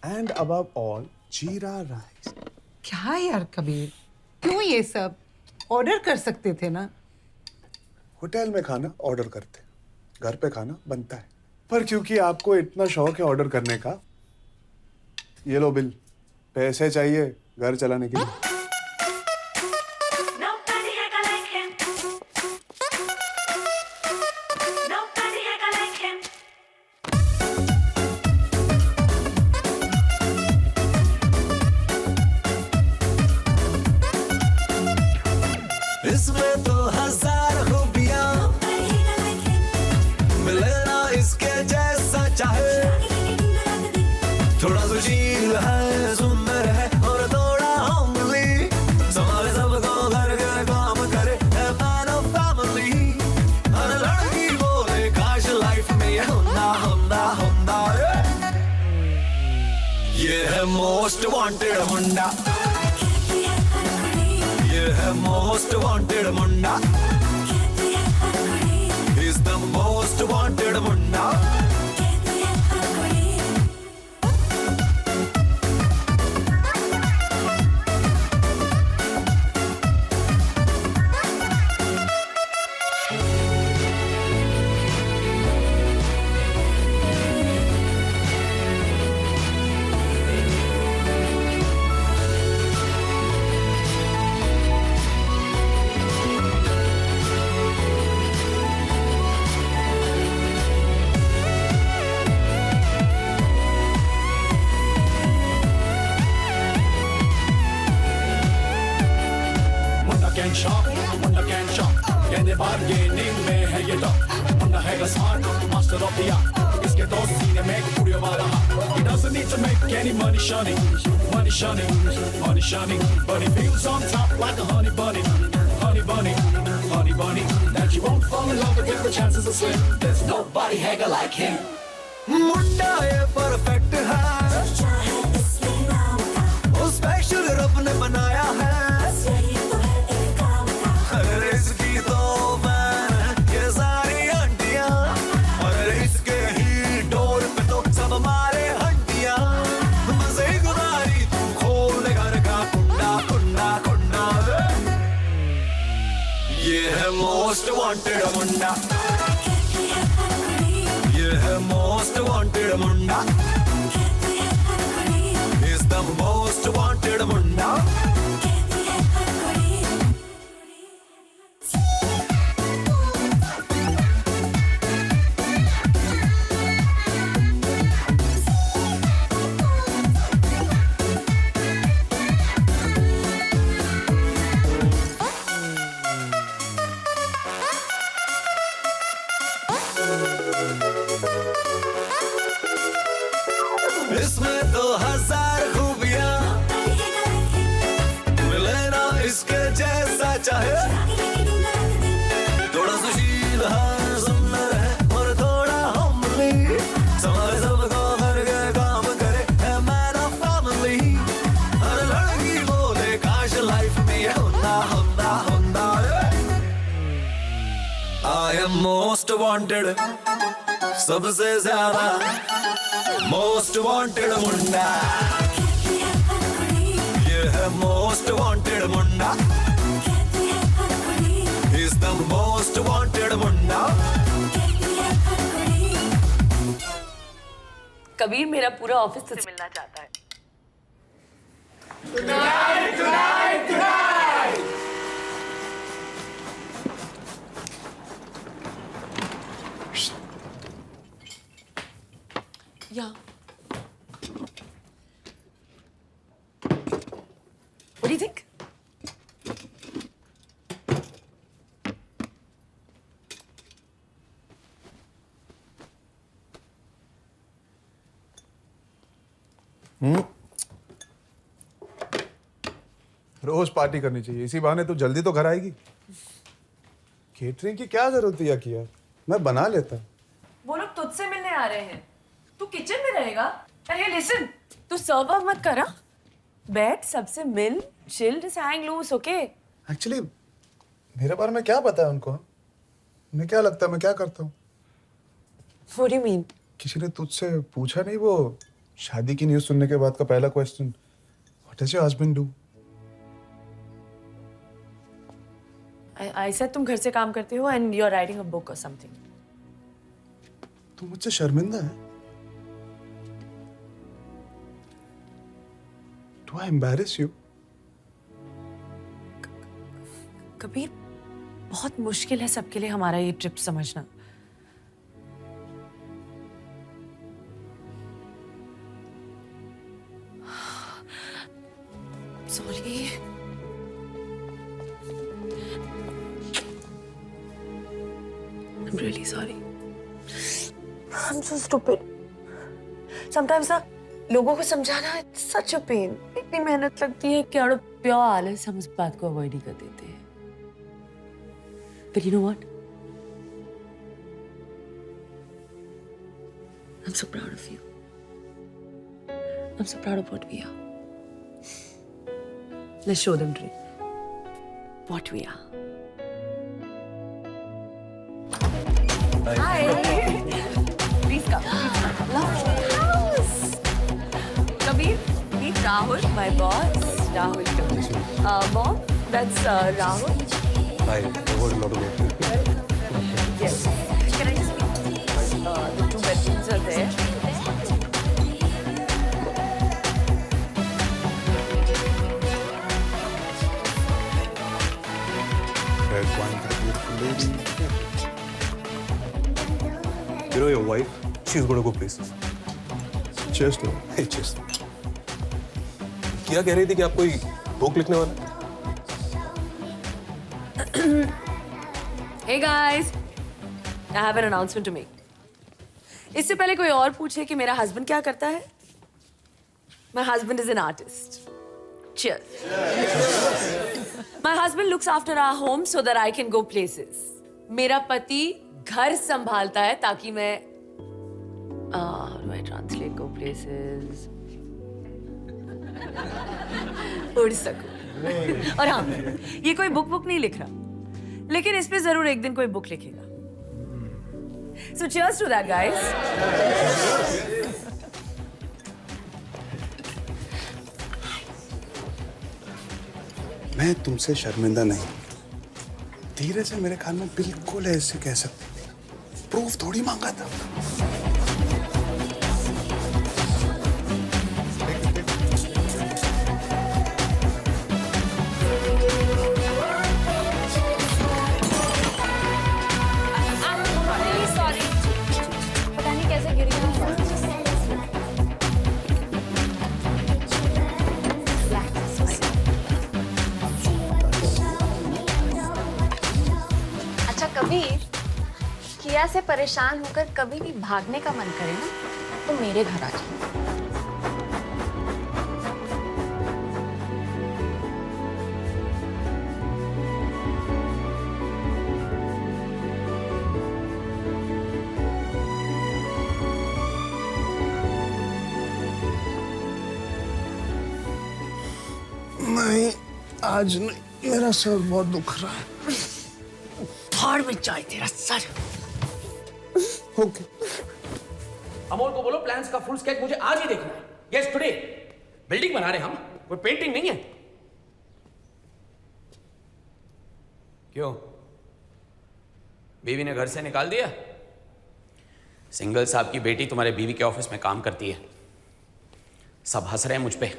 एंड अबव ऑल जीरा राइस। क्या यार कबीर, क्यों ये सब? ऑर्डर कर सकते थे ना। होटल में खाना ऑर्डर करते, घर पे खाना बनता है, पर क्योंकि आपको इतना शौक है ऑर्डर करने का, ये लो बिल। पैसे चाहिए घर चलाने के लिए। इसमें तो 1000 खूबियां, मिले ना इसके जैसा चाहे। थोड़ा सुशील है, सुंदर है और थोड़ा होमली, संभाले सबको घर के काम करे, है मैन ऑफ फैमिली। हर लड़की बोले काश लाइफ में ये होना होना होना। ये है मोस्ट वांटेड मुंडा, ये है मोस्ट वांटेड मुंडा, is the most wanted Munda. Munda can shop, कहने बार्गेनिंग में है ये टॉप। मुंडा है smart, master of the art, इसके दोस्त सीने में पूरे वाला हाथ। He doesn't need to make any money shunning, money shunning, money shunning, but he feels on top like a honey bunny, honey bunny, honey bunny. That you won't fall in love with if the chances are slim. There's nobody hagger like him. मुंडा ये परफेक्ट है, वो स्पेशल रब ने बनाया है। इसकी तो फैन है ये सारी आंटियां, और इसके ही डोर पे तो सब हमारे हंटियां। मजे गुजारी तू खोल घर का कुंडा कुंडा कुंडा। ये है मोस्ट वांटेड मुंडा, ये है मोस्ट वांटेड मुंडा, इज द मोस्ट वांटेड मुंडा। इसमें तो 1000 खूबियां, मिले ना इसके जैसा चाहे। थोड़ा सुशील है, सुंदर है और थोड़ा होमली, संभाले सबको घर के काम करे, है मैन ऑफ फैमिली। हर लड़की बोले काश लाइफ में ये होना होना होना। I am most wanted, सबसे ज्यादा मोस्ट वांटेड मुंडा। ये है मोस्ट वांटेड मुंडा, इज द मोस्ट वांटेड मुंडा। कबीर, मेरा पूरा ऑफिस तुझसे मिलना Tonight, tonight, tonight. Yeah. What do you think? रोज पार्टी करनी चाहिए, इसी बहाने तू जल्दी तो घर आएगी। केटरिंग की क्या जरूरत थी किया, मैं बना लेता। वो लोग तुझसे मिलने आ रहे हैं, तू किचन में रहेगा। अरे लिसन, तू सर्व अप मत करा, बैठ सबसे मिल, chill, just hang loose, okay? Actually मेरे बारे में क्या पता है उनको? उन्हें क्या लगता है मैं क्या करता हूँ? What do you mean? किसी ने तुझसे पूछा नहीं वो शादी की न्यूज़ सुनने के बाद का पहला question, what does your husband do? I said तुम घर से काम करते हो and you're writing a book or something. तू मुझसे शर्मिंदा है? Do I embarrass you? Kabir, बहुत मुश्किल है सबके लिए हमारा ये ट्रिप समझना। Sorry. I'm really sorry. I'm so stupid. Sometimes ना लोगों को समझाना it's such a pain. इतनी मेहनत लगती है कि out of pure आलस हम इस बात को avoid ही कर देते हैं. But you know what? I'm so proud of you. I'm so proud of what we are. Let's show them, Dre, what we are. Hi. Please come. Lovely house. Kabir, meet Rahul, my boss. Rahul Kabir. Mom, that's Rahul. Hi, I heard a lot about you. Yes. Can I just meet? The 2 bedrooms are there. Red wine, that beautiful lady. You know your wife? She's gonna go places. Cheers to her. Hey, cheers. क्या कह रही थी कि आप कोई बुक लिखने वाला? Hey guys, I have an announcement to make. इससे पहले कोई और पूछे कि मेरा हस्बैंड क्या करता है? My husband is an artist. Cheers. My husband looks after our home so that I can go places. मेरा पति घर संभालता है ताकि मैं how do I translate go places? उड़ सकूं। और हाँ, ये कोई बुक नहीं लिख रहा, लेकिन इस पे जरूर एक दिन कोई बुक लिखेगा। So cheers to that, guys. मैं तुमसे शर्मिंदा नहीं, धीरे से मेरे ख्याल में बिल्कुल ऐसे कह सकते, प्रूफ थोड़ी मांगा था। पता नहीं कैसे गिर गया। अच्छा कबीर, किया से परेशान होकर कभी भी भागने का मन करे ना तो मेरे घर आ जाओ। नहीं, आज नहीं, मेरा सर बहुत दुख रहा है। फाड़ में जाए तेरा सर। ओके। अमोल को बोलो प्लान्स का फुल स्केच मुझे आज ही देखना है। Yes today. बिल्डिंग बना रहे हम, कोई पेंटिंग नहीं है। क्यों? बीवी ने घर से निकाल दिया? सिंगल साहब की बेटी तुम्हारे बीवी के ऑफिस में काम करती है। सब हंस रहे हैं मुझ पे।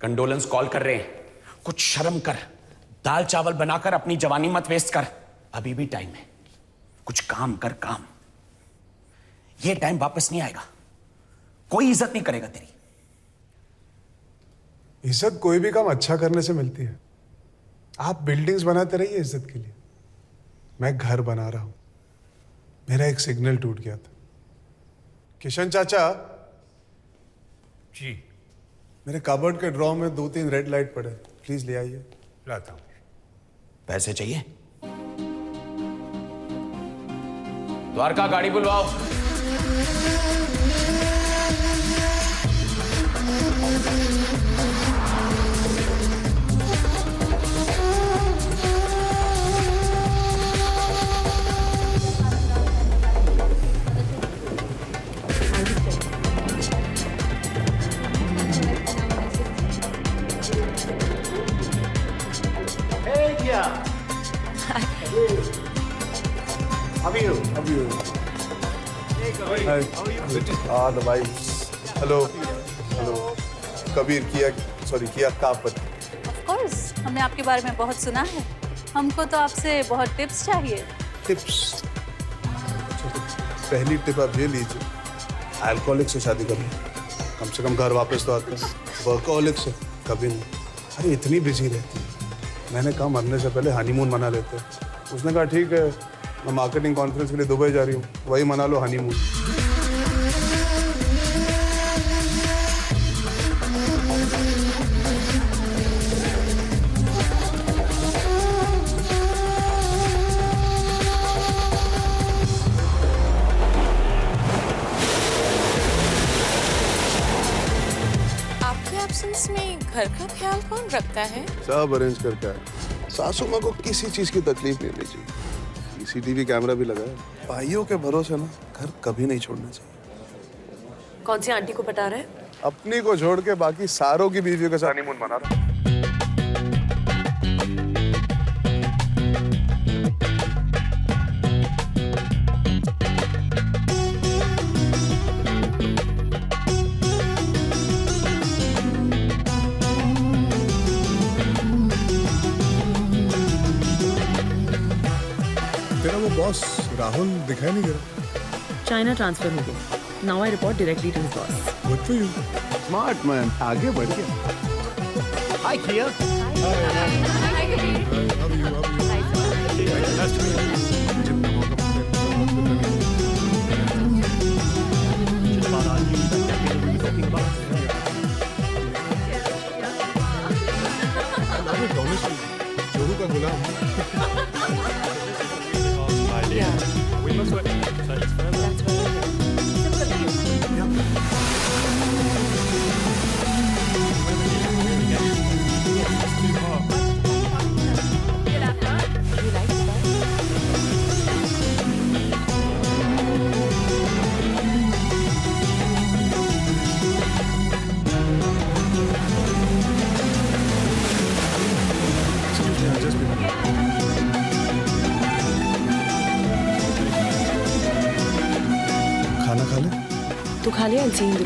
कंडोलेंस कॉल कर रहे हैं। कुछ शर्म कर, दाल चावल बनाकर अपनी जवानी मत वेस्ट कर, अभी भी टाइम है। कुछ काम कर, काम। ये टाइम वापस नहीं आएगा, कोई इज्जत नहीं करेगा तेरी। इज्जत कोई भी काम अच्छा करने से मिलती है। आप बिल्डिंग्स बनाते रहिए इज्जत के लिए, मैं घर बना रहा हूं। मेरा एक सिग्नल टूट गया था। किशन चाचा जी, मेरे कबर्ड के ड्रॉ में 2-3 रेड लाइट पड़े, प्लीज ले आइए। लाता हूँ। पैसे चाहिए? द्वारका गाड़ी बुलवाओ। हेलो कबीर, किया कापत। ऑफ कोर्स, हमने आपके बारे में बहुत सुना है। हमको तो आपसे बहुत टिप्स चाहिए। टिप्स? पहली टिप आप ये लीजिए, अल्कोहलिक से शादी करो, कम से कम घर वापस तो आता है। वर्कोहलिक से कभी नहीं। अरे इतनी बिजी रहती है। मैंने कहा मरने से पहले हनीमून मना लेते हैं। उसने कहा ठीक है, मैं मार्केटिंग कॉन्फ्रेंस के लिए दुबई जा रही हूँ, वही मना लो हनीमून। में घर का ख्याल कौन रखता है? सब अरेंज करके आए। सासू माँ को किसी चीज की तकलीफ नहीं होनी चाहिए। सीसीटीवी कैमरा भी लगा है। भाइयों के भरोसे ना घर कभी नहीं छोड़ना चाहिए। कौन सी आंटी को पटा रहा है? अपनी को छोड़ के बाकी सारों की बीवियों के साथ हनीमून मना रहा है। तेरा वो बॉस राहुल दिखाई नहीं दे रहा। चाइना ट्रांसफर हो गया। Now I report directly to his boss. Good for you. Smart man, आगे बढ़ गया। हाय किया। जोरू का गुलाम। We must work. खाना खा ले। तो खा लिया सीन दो।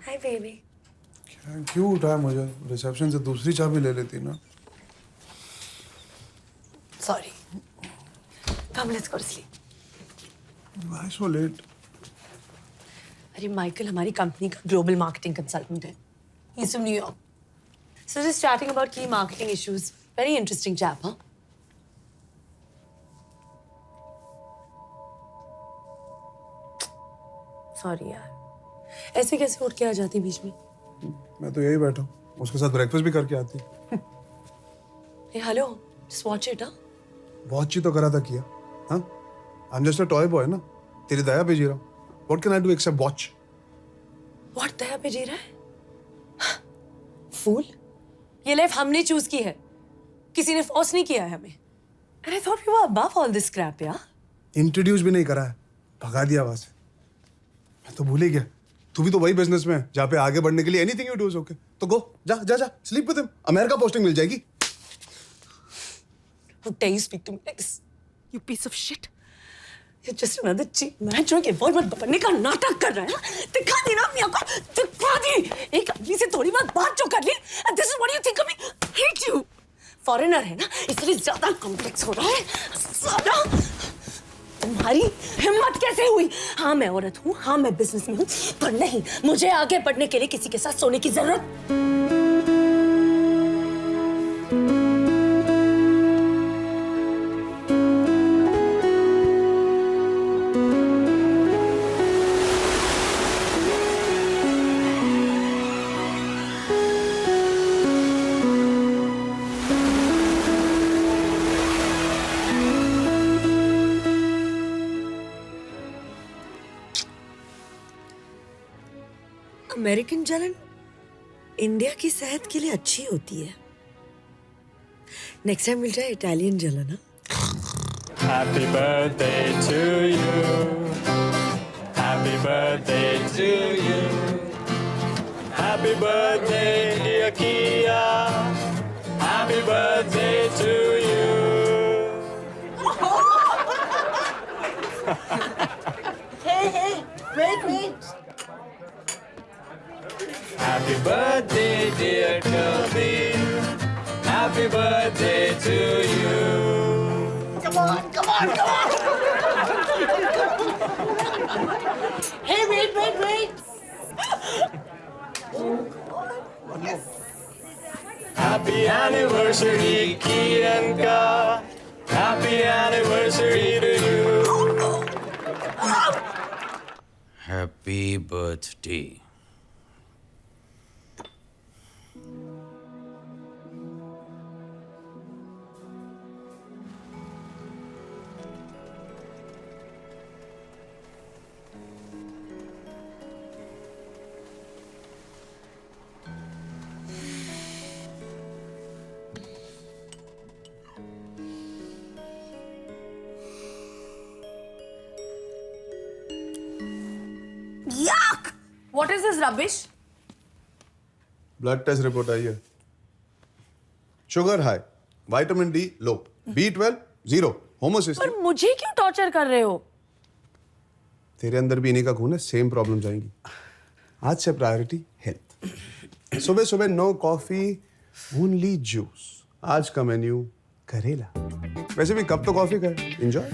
Hi baby. क्यों उठाया मुझे? रिसेप्शन से दूसरी चाबी ले लेती ना। Sorry. Come let's go to sleep. Why so late? अरे माइकल हमारी कंपनी का ग्लोबल मार्केटिंग कंसल्टेंट है। He is from New York. So just chatting about key marketing issues. Very interesting chap, हाँ? सॉरी यार, ऐसे कैसे उठ के आ जाती बीच में? मैं तो यही बैठा हूँ, उसके साथ ब्रेकफास्ट भी करके आती। Hey, hello. Just watch it, huh? Watch ही तो करा था किया। हाँ? I'm just a toy boy ना। तेरी दया पे जी रहा हूँ। What can I do except watch? What दया पे जी रहा है? फूल। ये लाइफ हमने चूज की है, किसी ने फोर्स नहीं किया है हमें। And I thought we were above all this crap, yeah? Introduce भी नहीं करा है, भगा दिया वहां से। मैं तो भूल ही गया, तू भी तो वही बिजनेस में है जहाँ पे आगे बढ़ने के लिए anything you do is okay. तो गो, जा जा जा, sleep with him, America posting मिल जाएगी। How dare you speak to me like this? You piece of shit. You're just another cheap man जो कि बॉलीवुड बनने का नाटक कर रहा है। दिखा दी ना अपनी अकल, दिखा दी। एक आदमी से थोड़ी बात जो कर ली, and this is what you think of me? Hate you. Foreigner है ना, इसलिए ज्यादा कॉम्प्लेक्स हो रहा है। साला, तुम्हारी हिम्मत कैसे हुई? हाँ मैं औरत हूँ, हाँ मैं बिजनेस में हूँ, पर नहीं, मुझे आगे बढ़ने के लिए किसी के साथ सोने की जरूरत। अमेरिकन जलन इंडिया की सेहत के लिए अच्छी होती है। नेक्स्ट टाइम मिल जाए इटालियन जलन। Happy birthday to you. Happy birthday to you. Happy birthday dear Kia. Happy birthday to you. Hey, wait. Happy birthday dear Kirby. Happy birthday to you. Come on. Hey, wait. Happy anniversary, Kianka. Happy anniversary to you. Happy birthday. Yuck! What is this rubbish? Blood test report आई है। Sugar high, vitamin D low, B12 0, homocysteine. पर मुझे क्यों टॉर्चर कर रहे हो? तेरे अंदर भी इन्हीं का खून है, सेम प्रॉब्लम जाएंगी। आज से प्रायोरिटी हेल्थ। सुबह सुबह नो कॉफी, ओनली जूस। आज का मेन्यू करेला। वैसे भी कब तो कॉफी खाए, एंजॉय।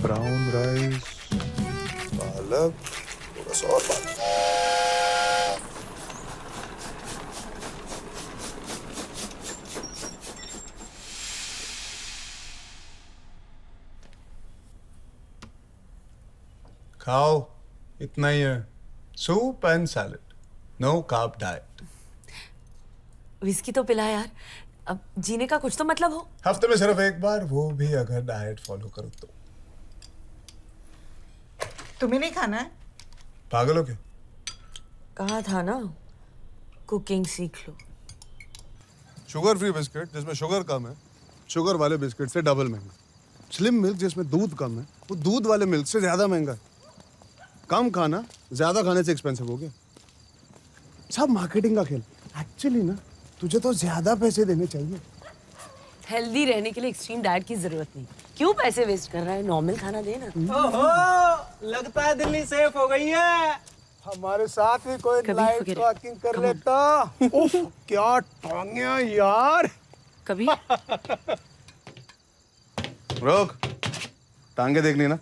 ब्राउन राइस, पालक, थोड़ा सा और पालक। खाओ, इतना ही है। Soup and salad, no carb diet. Whisky तो पिला यार, अब जीने का कुछ तो मतलब हो। हफ्ते में सिर्फ एक बार, वो भी अगर डाइट फॉलो करो तो। तुम्हें नहीं खाना है? पागल हो क्या? कहा था ना, कुकिंग सीख लो। शुगर फ्री बिस्किट जिसमें शुगर कम है, शुगर वाले बिस्किट से डबल महंगा। स्लिम मिल्क जिसमें दूध कम है, वो दूध वाले मिल्क से ज्यादा महंगा है। कम खाना ज्यादा खाने से एक्सपेंसिव हो गया। सब मार्केटिंग का खेल। एक्चुअली ना, तुझे तो ज्यादा पैसे देने चाहिए। हेल्दी रहने के लिए एक्सट्रीम डाइट की जरूरत नहीं। क्यों पैसे वेस्ट कर रहा है? नॉर्मल खाना दे ना। ओहो, लगता है दिल्ली सेफ हो गई है। हमारे साथ भी कोई नाइट वॉकिंग कर लेता। उफ, क्या टांगे यार। कभी रोक, टांगे देखनी ना।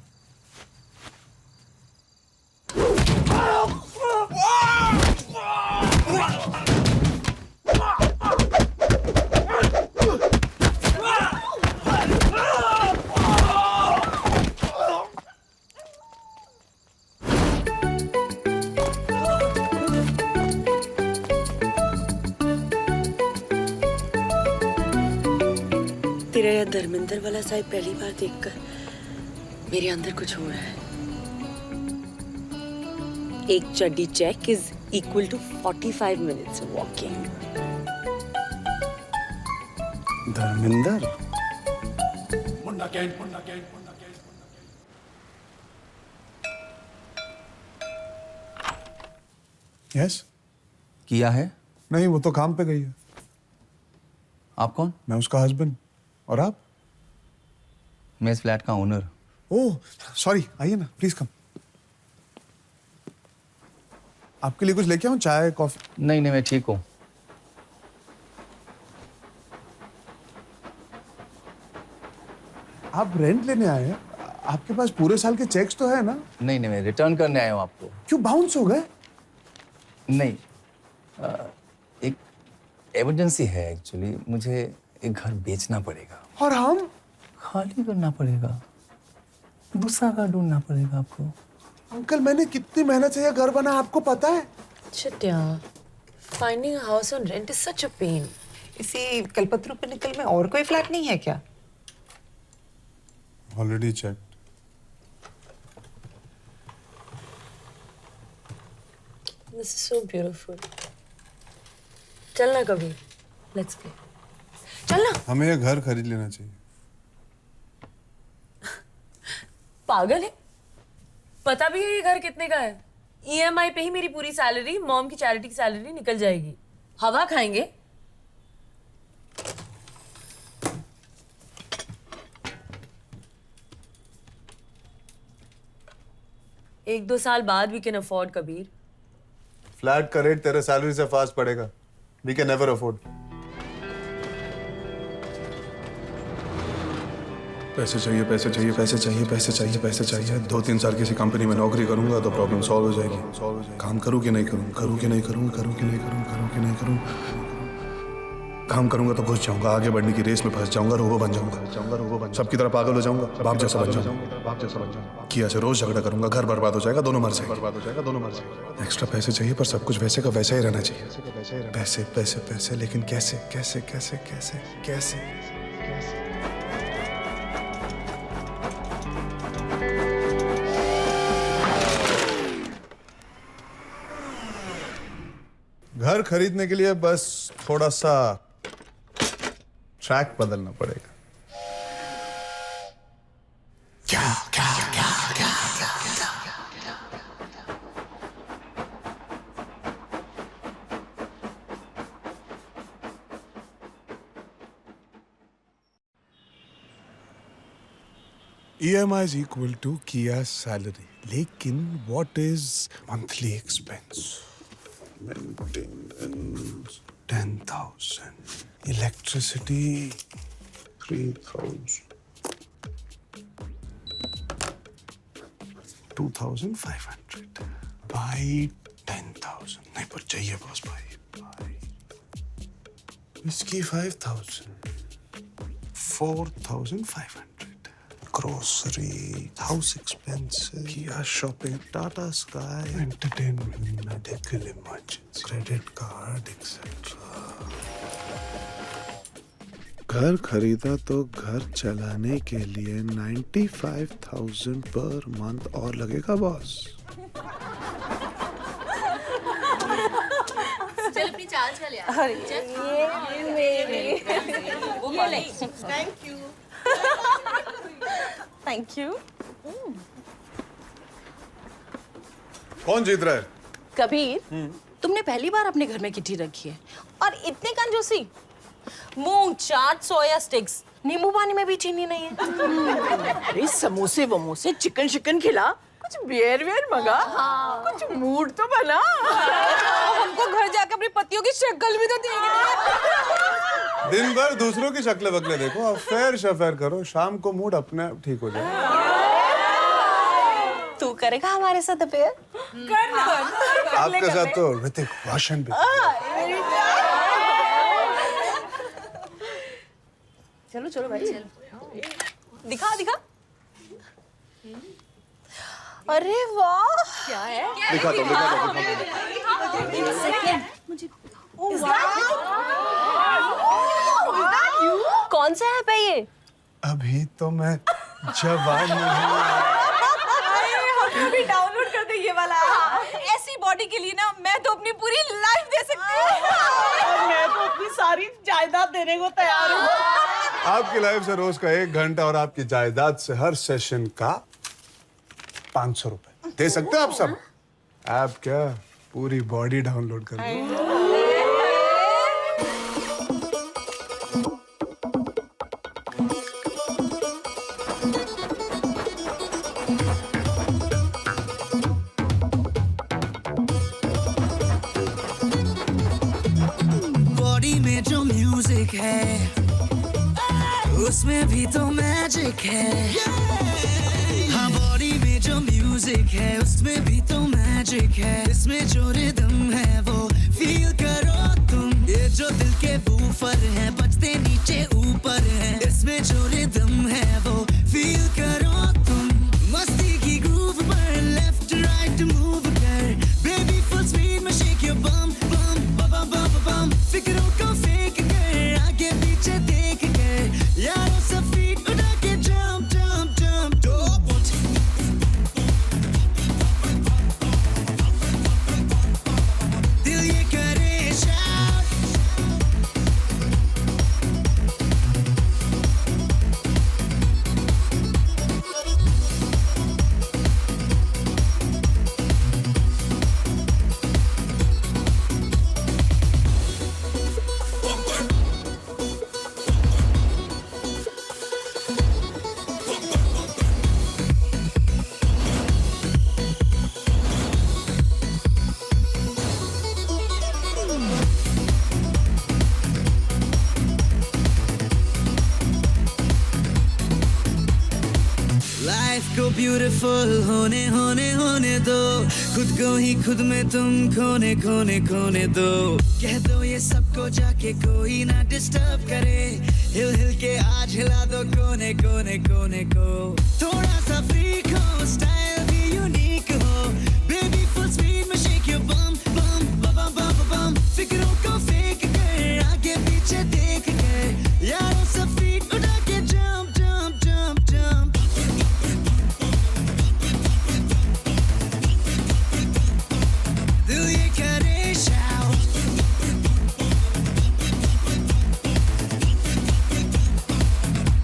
तेरा यह धर्मेंद्र वाला साइड पहली बार देखकर मेरे अंदर कुछ हो रहा है। एक चड्डी check is equal to 45 minutes walking. Dharmendra, yes किया है? नहीं, वो तो काम पे गई है। आप कौन? मैं उसका हस्बैंड। और आप? मैं इस फ्लैट का ओनर। ओह सॉरी, आइए ना, प्लीज कम। आपके लिए कुछ लेके आऊं? चाय, कॉफी? नहीं नहीं, मैं ठीक हूँ। आप रेंट लेने आए हैं? आपके पास पूरे साल के चेक्स तो है ना? नहीं नहीं, मैं रिटर्न करने आया हूँ आपको। क्यों बाउंस हो गए? नहीं, एक इमरजेंसी है एक्चुअली। मुझे एक घर बेचना पड़ेगा। और हम? खाली करना पड़ेगा, दूसरा घर ढूंढना पड़ेगा आपको। अंकल, मैंने कितनी मेहनत से यह घर बना, आपको पता है? चिट्या, finding a house on rent is such a pain. इसी कलपतरू पे निकल में और कोई फ्लैट नहीं है क्या? Already check. This is so beautiful. चलना कभी, let's play. चलना। हमें यह घर खरीद लेना चाहिए। पागल है? पता भी है ये घर कितने का है? EMI पे ही मेरी पूरी सैलरी, मॉम की चैरिटी की सैलरी निकल जाएगी। हवा खाएंगे? एक दो साल बाद we can afford, Kabir. Flat का रेट तेरे सैलरी से फास्ट पड़ेगा। We can never afford. पैसे चाहिए, पैसे चाहिए, पैसे चाहिए, पैसे चाहिए, पैसे चाहिए। 2-3 साल किसी कंपनी में नौकरी करूंगा तो प्रॉब्लम सॉल्व हो जाएगी। काम करूं कि नहीं करूं, करूं कि नहीं करूं, करूं कि नहीं करूं, करूं कि नहीं करूं। काम करूंगा तो घुस जाऊंगा, आगे बढ़ने की रेस में फंस जाऊंगा, रोबो बन जाऊंगा, सबकी तरह पागल हो जाऊंगा, बाप जैसा बन जाऊंगा। किया से रोज झगड़ा करूंगा, घर बर्बाद हो जाएगा, दोनों मर जाएंगे। एक्स्ट्रा पैसे चाहिए, पर सब कुछ वैसे का वैसा ही रहना चाहिए। पैसे पैसे पैसे, लेकिन कैसे कैसे कैसे कैसे कैसे? घर खरीदने के लिए बस थोड़ा सा ट्रैक बदलना पड़ेगा। क्या क्या क्या क्या EMI is equal to Kia salary. लेकिन what is monthly expense? Maintenance 10,000. Electricity 3,000. 2,500. By 10,000. नहीं, पर चाहिए बॉस भाई। इसकी 5,000. 4,500. Grocery, house expenses, Kia shopping, Tata Sky, entertainment, medical emergency, credit card, etc. घर खरीदा तो घर चलाने के लिए 95,000 पर मंथ और लगेगा बॉस। चल अपनी चाल चल यार। ये ले। Thank you. Thank you. कौन जीत रहा है? कबीर, तुमने पहली बार अपने घर में किट्टी रखी है और इतनी कंजूसी। मूंग चाट, सोया स्टिक्स, नींबू पानी में भी चीनी नहीं है। अरे समोसे वमोसे, चिकन शिकन खिला, कुछ बियर मंगा, कुछ मूड तो बना। हमको घर जाकर अपनी पतियों की शक्ल भी तो देखनी। दिन भर दूसरों की शक्ल वक्ले देखो, अफेयर शफेयर करो, शाम को मूड अपने आप ठीक हो जाए। तू करेगा हमारे साथ अफेयर? आपके साथ तो ऋतिक रोशन भी। चलो चलो भाई, दिखा दिखा। अरे वाह, क्या है? दिखा दो। कौन सा ऐप है ये? अभी तो मैं जवान नहीं हूँ। हम भी डाउनलोड कर दे ये वाला। ऐसे बॉडी के लिए ना मैं तो अपनी पूरी लाइफ दे सकती हूँ। मैं तो अपनी सारी जायदाद देने को तैयार हूँ। आपकी लाइफ से रोज का 1 घंटा और आपकी जायदाद से हर सेशन का 500 रुपए दे सकते हो आप सब। आप क्या पूरी बॉडी डाउनलोड कर लो। बॉडी में जो म्यूजिक है उसमें भी तो मैजिक है। हाँ बॉडी में जो म्यूजिक है उसमें भी तो मैजिक है। इसमें जो रिदम है वो फील करो तुम। ये जो दिल के बूफर हैं बजते नीचे ऊपर हैं। इसमें जो रिदम है वो फील करो तुम। मस्ती की ग्रूव पर लेफ्ट राइट मूव कर। बेबी फुल स्पीड में शेक योर बम बम बम बम बम। फिक्रों को फेंक कर आगे पीछे देख कर यारों से फीट उड़ा के जंप जंप जंप डोप। दिल ये करे शाउट। लाइफ को ब्यूटीफुल होने होने होने दो। खुद को ही खुद में तुम खोने खोने खोने दो। कह दो ये सबको जाके कोई ना डिस्टर्ब करे। हिल हिल के आज हिला दो कोने कोने कोने को। थोड़ा सा फ्रीक हो स्टाइल भी यूनिक हो। बेबी फुल स्पीड में शेक योर बम बम बम बम बम। फिक्रों को फेंक कर आगे पीछे देख कर यारों से फीट उड़ा के जंप जंप जंप जंप। दिल ये करे शाउट।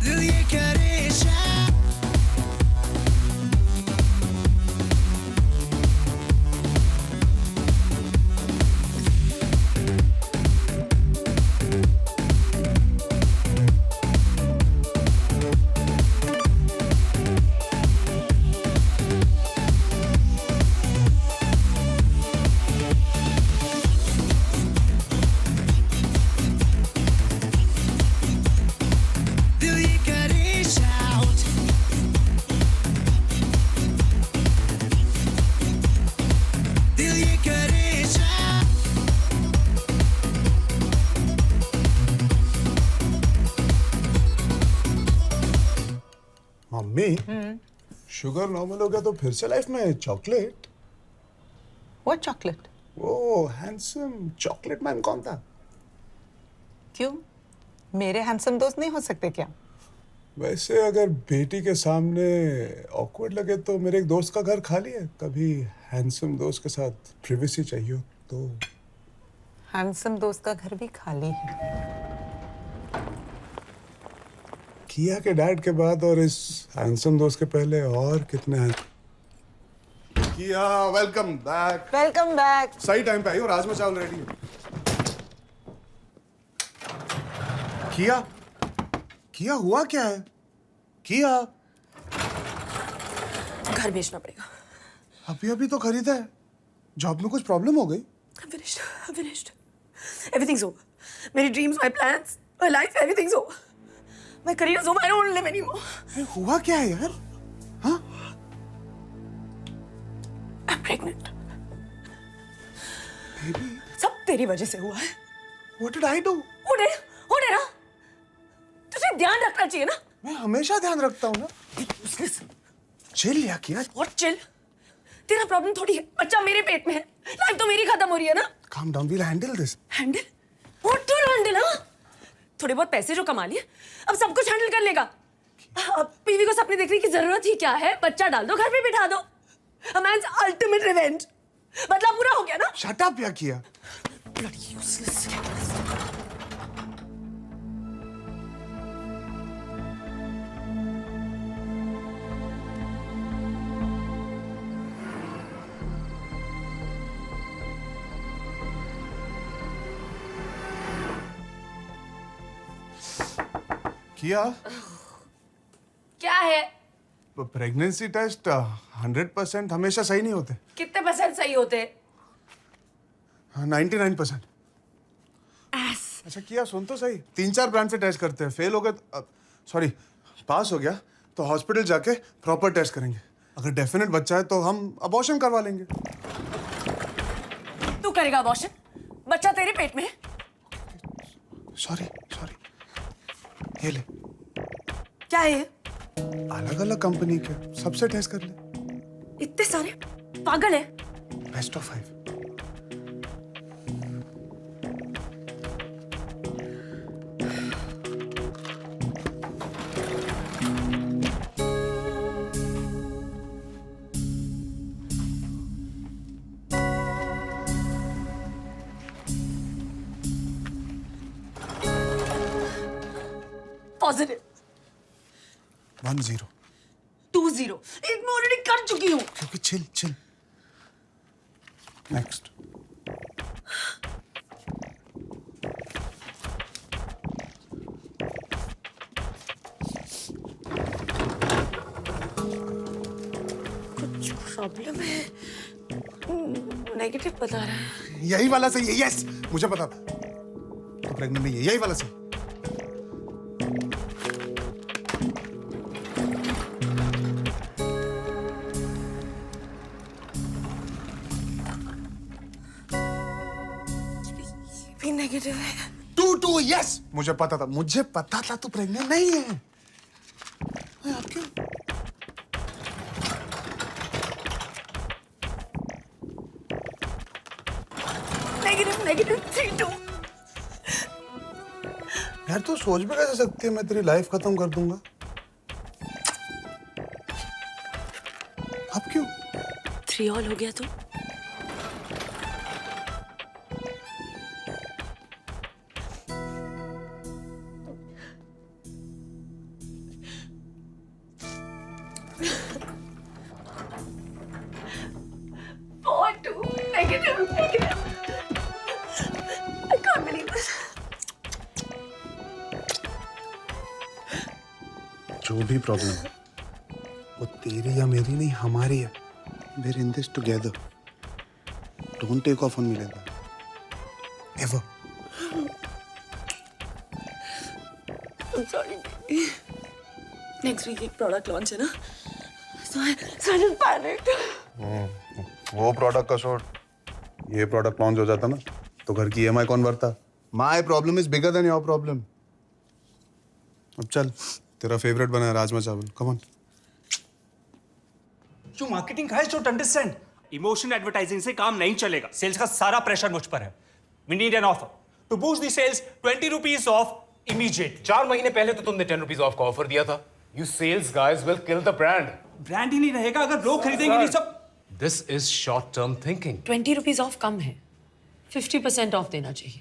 दिल ये करे शाउट। दिल ये करे शाउट। दिल ये करे शाउट। मम्मी शुगर नॉर्मल हो गया तो फिर से लाइफ में चॉकलेट। वो चॉकलेट वो हैंडसम चॉकलेट मैन कौन था? क्यों? मेरे हैंडसम दोस्त नहीं हो सकते क्या? वैसे अगर बेटी के सामने ऑकवर्ड लगे तो मेरे एक दोस्त का घर खाली है। कभी हैंडसम दोस्त के साथ प्रिवेसी चाहिए तो। हैंडसम दोस्त का घर भी खाली है। किया के डैड के बाद और इस हैंडसम दोस्त के पहले और कितने किया वेलकम बैक। Welcome back. सही टाइम पे आई हो। राजमा चावल रेडी है। किया किया हुआ क्या है? किया घर भेजना पड़ेगा। अभी अभी तो खरीदा है। जॉब में कुछ प्रॉब्लम हो गई? I'm finished. Everything's over. मेरी dreams, my plans, my life, everything's over. My career's over. I don't want to live anymore. हुआ क्या है यार? हाँ? I'm pregnant. Baby. सब तेरी वजह से हुआ है। What did I do? हो ना? तुझे ध्यान रखना चाहिए ना? मैं हमेशा ध्यान रखता हूँ ना। चिल या किया? और चिल? तेरा प्रॉब्लम थोड़ी है। बच्चा मेरे पेट में है। लाइफ तो मेरी खत्म हो रही है ना? Calm down. We'll handle this. Handle? What to handle? हाँ? थोड़े बहुत पैसे जो कमा लिए, अब सब कुछ हैंडल कर लेगा। अब बीवी को सपने देखने की जरूरत ही क्या है? बच्चा डाल दो, घर पे बिठा दो। A man's ultimate revenge. बदला पूरा हो गया ना? शट अप या किया। Bloody useless. किया क्या है? प्रेगनेंसी टेस्ट 100% हमेशा सही नहीं होते। कितने % सही होते? 99%। अच्छा किया सुन तो सही, 3-4 ब्रांड से टेस्ट करते हैं, फेल हो गए सॉरी पास हो गया तो हॉस्पिटल जाके प्रॉपर टेस्ट करेंगे। अगर डेफिनेट बच्चा है तो हम अबॉर्शन करवा लेंगे। तू करेगा अबॉर्शन? बच्चा तेरे पेट में है? सॉरी ये ले। क्या है ये? अलग अलग कंपनी के, सबसे टेस्ट कर ले। इतने सारे? पागल है? Best of 5। पॉजिटिव। 1-0। 2-0। एक मैं ऑलरेडी कर चुकी हूँ। क्योंकि चिल। नेक्स्ट। कुछ प्रॉब्लम है। नेगेटिव बता रहा है। यही वाला सही है। यस मुझे पता था तो प्रेग्नेंट नहीं है, यही वाला सही। भी नेगेटिव है। 2-2 यस मुझे पता था तू प्रेग्नेंट नहीं है। आप क्यों? नेगेटिव 3-2। यार तू सोच भी कैसे सकती है मैं तेरी लाइफ खत्म कर दूंगा? अब क्यों? 3 ऑल हो गया तो? Negative. I can't believe this. जो भी प्रॉब्लम है वो तेरी या मेरी नहीं हमारी है। We're in this together. Don't take off on me like that. Ever. I'm sorry. Next week एक प्रोडक्ट लॉन्च है ना, so I just panicked. वो प्रोडक्ट का शॉर्ट, ये प्रोडक्ट लॉन्च हो जाता ना तो घर की EMI कौन भरता? My problem is bigger than your problem. अब चल, तेरा फेवरेट बना है राजमा चावल। Come on. जो marketing guys don't understand. Emotional advertising से काम नहीं चलेगा। सेल्स का सारा प्रेशर मुझ पर है। We need an offer. To boost the sales, 20 rupees off immediate. 4 महीने पहले तो तुमने 10 रुपीस ऑफ का ऑफर दिया था। You sales guys will kill the brand. Brand ही नहीं रहेगा अगर लोग खरीदेंगे नहीं सब। This is short-term thinking. 20 rupees off कम है, 50% ऑफ देना चाहिए।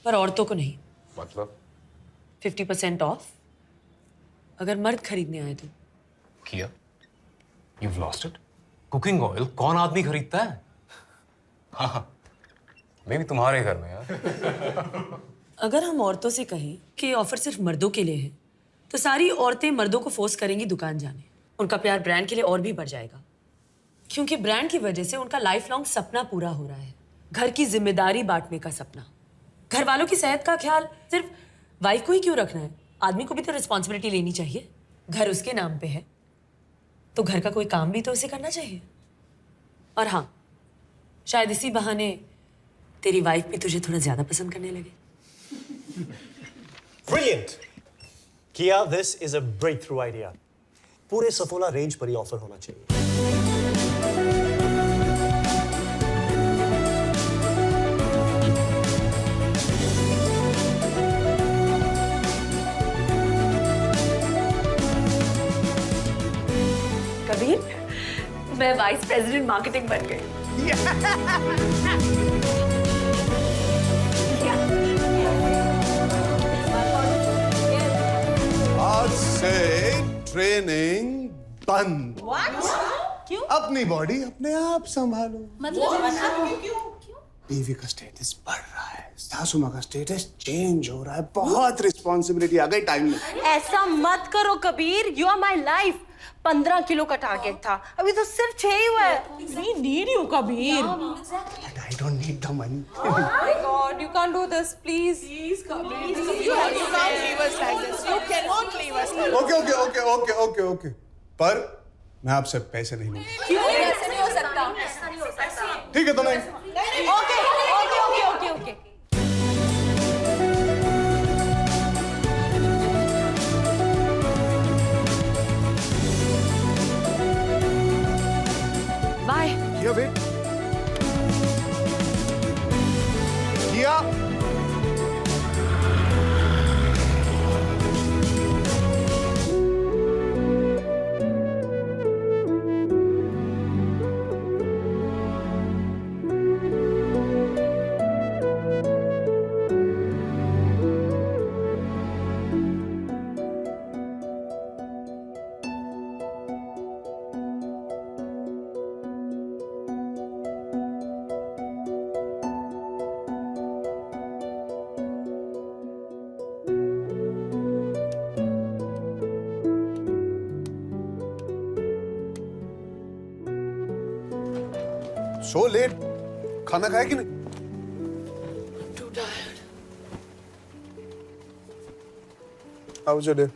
पर औरतों को नहीं। मतलब? 50% ऑफ अगर मर्द खरीदने आए तो। किया? You've lost it? Cooking oil कौन आदमी खरीदता है? हाँ, मैं भी तुम्हारे घर में यार। अगर हम औरतों से कहें कि ये ऑफर सिर्फ मर्दों के लिए है, तो सारी औरतें मर्दों को फोर्स करेंगी दुकान जाने। उनका प्यार ब्रांड के लिए और भी बढ़ जाएगा, क्योंकि ब्रांड की वजह से उनका लाइफ लॉन्ग सपना पूरा हो रहा है, घर की जिम्मेदारी बांटने का सपना। घर वालों की सेहत का ख्याल सिर्फ वाइफ को ही क्यों रखना है? आदमी को भी तो रिस्पॉन्सिबिलिटी लेनी चाहिए। घर उसके नाम पे है तो घर का कोई काम भी तो उसे करना चाहिए। और हाँ, शायद इसी बहाने तेरी वाइफ भी तुझे थोड़ा ज्यादा पसंद करने लगे। Brilliant! Kia, this is a breakthrough idea. पूरे सफोला रेंज पर ही ऑफर होना चाहिए। कबीर, मैं वाइस प्रेसिडेंट मार्केटिंग बन गई। आज से ट्रेनिंग बंद। क्यों? अपनी बॉडी अपने आप संभालो। मतलब क्यों? बीवी का स्टेटस बढ़ रहा है, सासू माँ का स्टेटस चेंज हो रहा है, बहुत रिस्पॉन्सिबिलिटी आ गई टाइम में। ऐसा मत करो Kabir, you are my life. 15 kilo का टारगेट था, अभी तो सिर्फ 6 ही हुआ है। We need you, Kabir. But I don't need the money. Oh my God, you can't do this, please. Please, Kabir. You can't leave us like this. You cannot leave us like this. Okay. पर मैं आपसे पैसे नहीं लूंगा। क्यों? ऐसा नहीं हो सकता। ठीक है तो नहीं। Okay. बाय। किया वेट। किया। So late. खाना खाया कि नहीं? Too tired. How was your day?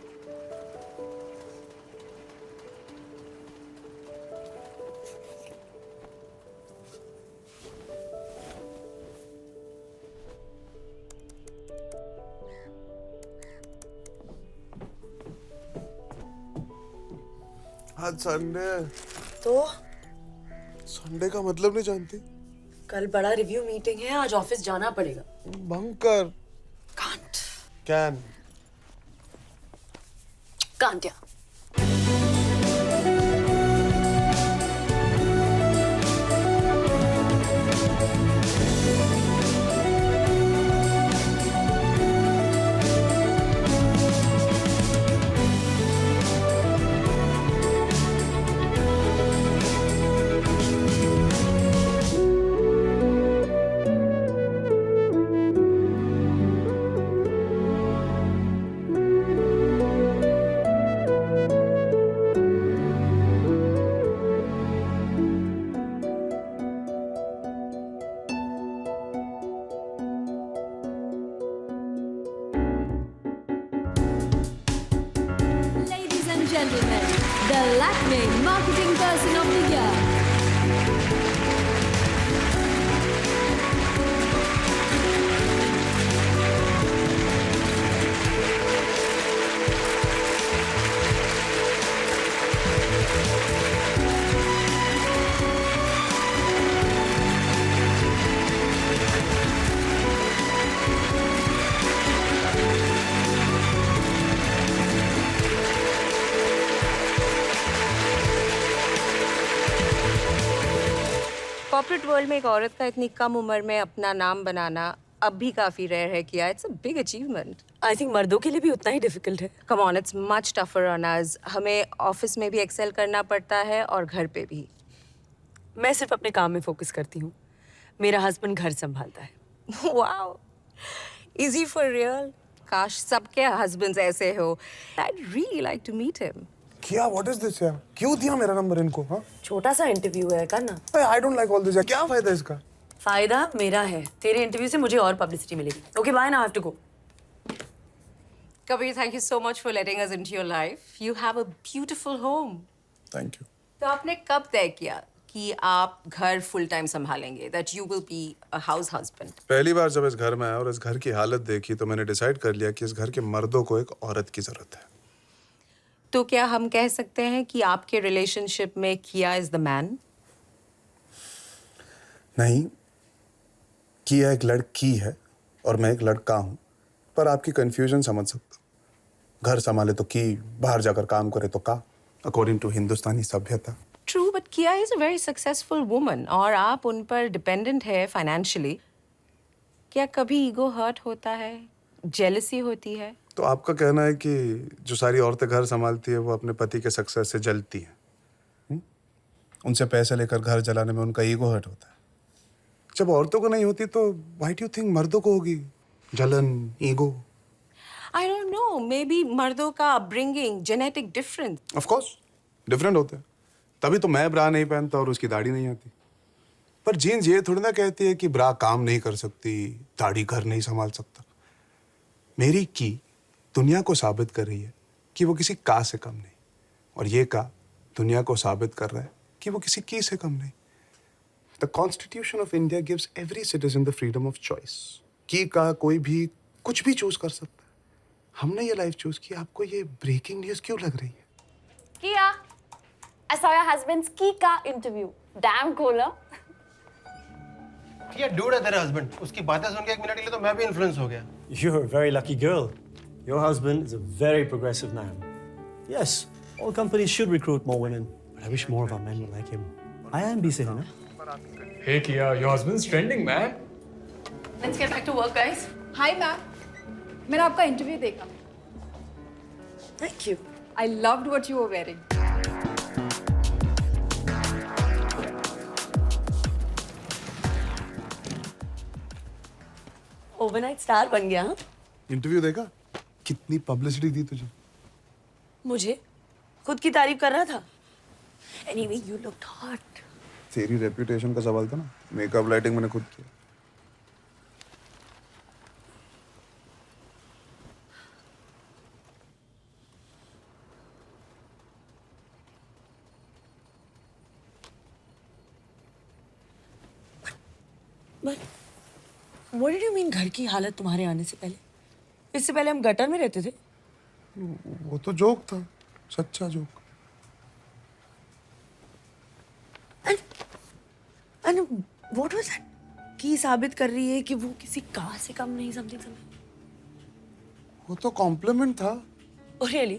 आज संडे। तो संडे का मतलब नहीं जानती? कल बड़ा रिव्यू मीटिंग है, आज ऑफिस जाना पड़ेगा। Bunker. Can. Kantia. Gentlemen, the Lakme Marketing Person of the Year. Corporate world में एक औरत का इतनी कम उम्र में अपना नाम बनाना अब भी काफी रेयर है किया। It's a big achievement. I think मर्दों के लिए भी उतना ही डिफिकल्ट है। Come on, it's much tougher on us. हमें ऑफिस में भी एक्सेल करना पड़ता है और घर पे भी। मैं सिर्फ अपने काम में फोकस करती हूँ, मेरा हस्बैंड घर संभालता है। Wow, easy for real. काश सबके हस्बैंड्स ऐसे हो। I'd really like to meet him. क्या? What is this यार? क्यों दिया मेरा नंबर इनको? हाँ? छोटा सा इंटरव्यू है, करना। I don't like all this यार। क्या फायदा इसका? फायदा मेरा है, तेरे इंटरव्यू से मुझे और पब्लिसिटी मिलेगी। Okay bye, now I have to go. Kabir, thank you so much for letting us into your life. You have a beautiful home. Thank you. तो आपने कब तय किया कि आप घर फुल टाइम संभालेंगे? That you will be a house husband. पहली बार जब इस घर में आया और इस घर की हालत देखी तो मैंने डिसाइड कर लिया कि इस घर के मर्दों को एक औरत की जरूरत है। तो क्या हम कह सकते हैं कि आपके रिलेशनशिप में किया इज द मैन? नहीं, किया एक लड़की है और मैं एक लड़का हूं, पर आपकी कंफ्यूजन समझ सकता हूं। घर संभाले तो की, बाहर जाकर काम करे तो का, अकॉर्डिंग टू हिंदुस्तानी सभ्यता। ट्रू, बट किया is a very successful woman और आप उन पर डिपेंडेंट है फाइनेंशियली. क्या कभी ईगो हर्ट होता है, जेलसी होती है? तो आपका कहना है कि जो सारी औरतें घर संभालती है वो अपने पति के सक्सेस से जलती हैं? उनसे पैसे लेकर घर जलाने में उनका ईगो हर्ट होता है. जब औरतों को नहीं होती तो व्हाई डू यू थिंक मर्दों को होगी जलन, ego? I don't know, may be मर्दों का upbringing, genetic difference. Of course different होते हैं. तभी तो मैं ब्रा नहीं पहनता और उसकी दाढ़ी नहीं आती. पर जीन्स ये थोड़ी ना कहती है कि ब्रा काम नहीं कर सकती, दाढ़ी घर नहीं संभाल सकता. मेरी की दुनिया को साबित कर रही है कि वो किसी का से कम नहीं, और ये का दुनिया को साबित कर रहा है कि वो किसी की से कम नहीं. The constitution of India gives every citizen the freedom of choice. की का कोई भी कुछ भी चूज कर सकता है. हमने ये लाइफ चूज की. आपको ये ब्रेकिंग न्यूज क्यों लग रही है? किया, I saw your husband's Kika interview. Damn cool, huh? ये डूड है तेरा हस्बैंड. उसकी बातें सुन के एक मिनट के लिए तो मैं भी इन्फ्लुएंस हो गया. You're a very lucky girl. Your husband is a very progressive man. Yes, all companies should recruit more women, but I wish more of our men were like him. I am busy, है ना? Hey Kia, your husband's trending, man. Let's get back to work, guys. Hi ma'am, मैंने आपका इंटरव्यू देखा. Thank you. I loved what you were wearing. Overnight star बन गया. हाँ, इंटरव्यू देखा? कितनी पब्लिसिटी दी तुझे. मुझे खुद की तारीफ कर रहा था. Anyway, you looked hot. तेरी रेपुटेशन का सवाल था ना. मेकअप लाइटिंग मैंने खुद किया. But what did you mean घर की हालत तुम्हारे आने से पहले? इससे पहले हम गटर में रहते थे. वो तो जोक था, सच्चा joke. And what was that? कि साबित कर रही है कि वो किसी का से कम नहीं, समथिंग समथिंग. वो तो कॉम्प्लीमेंट था. Oh really?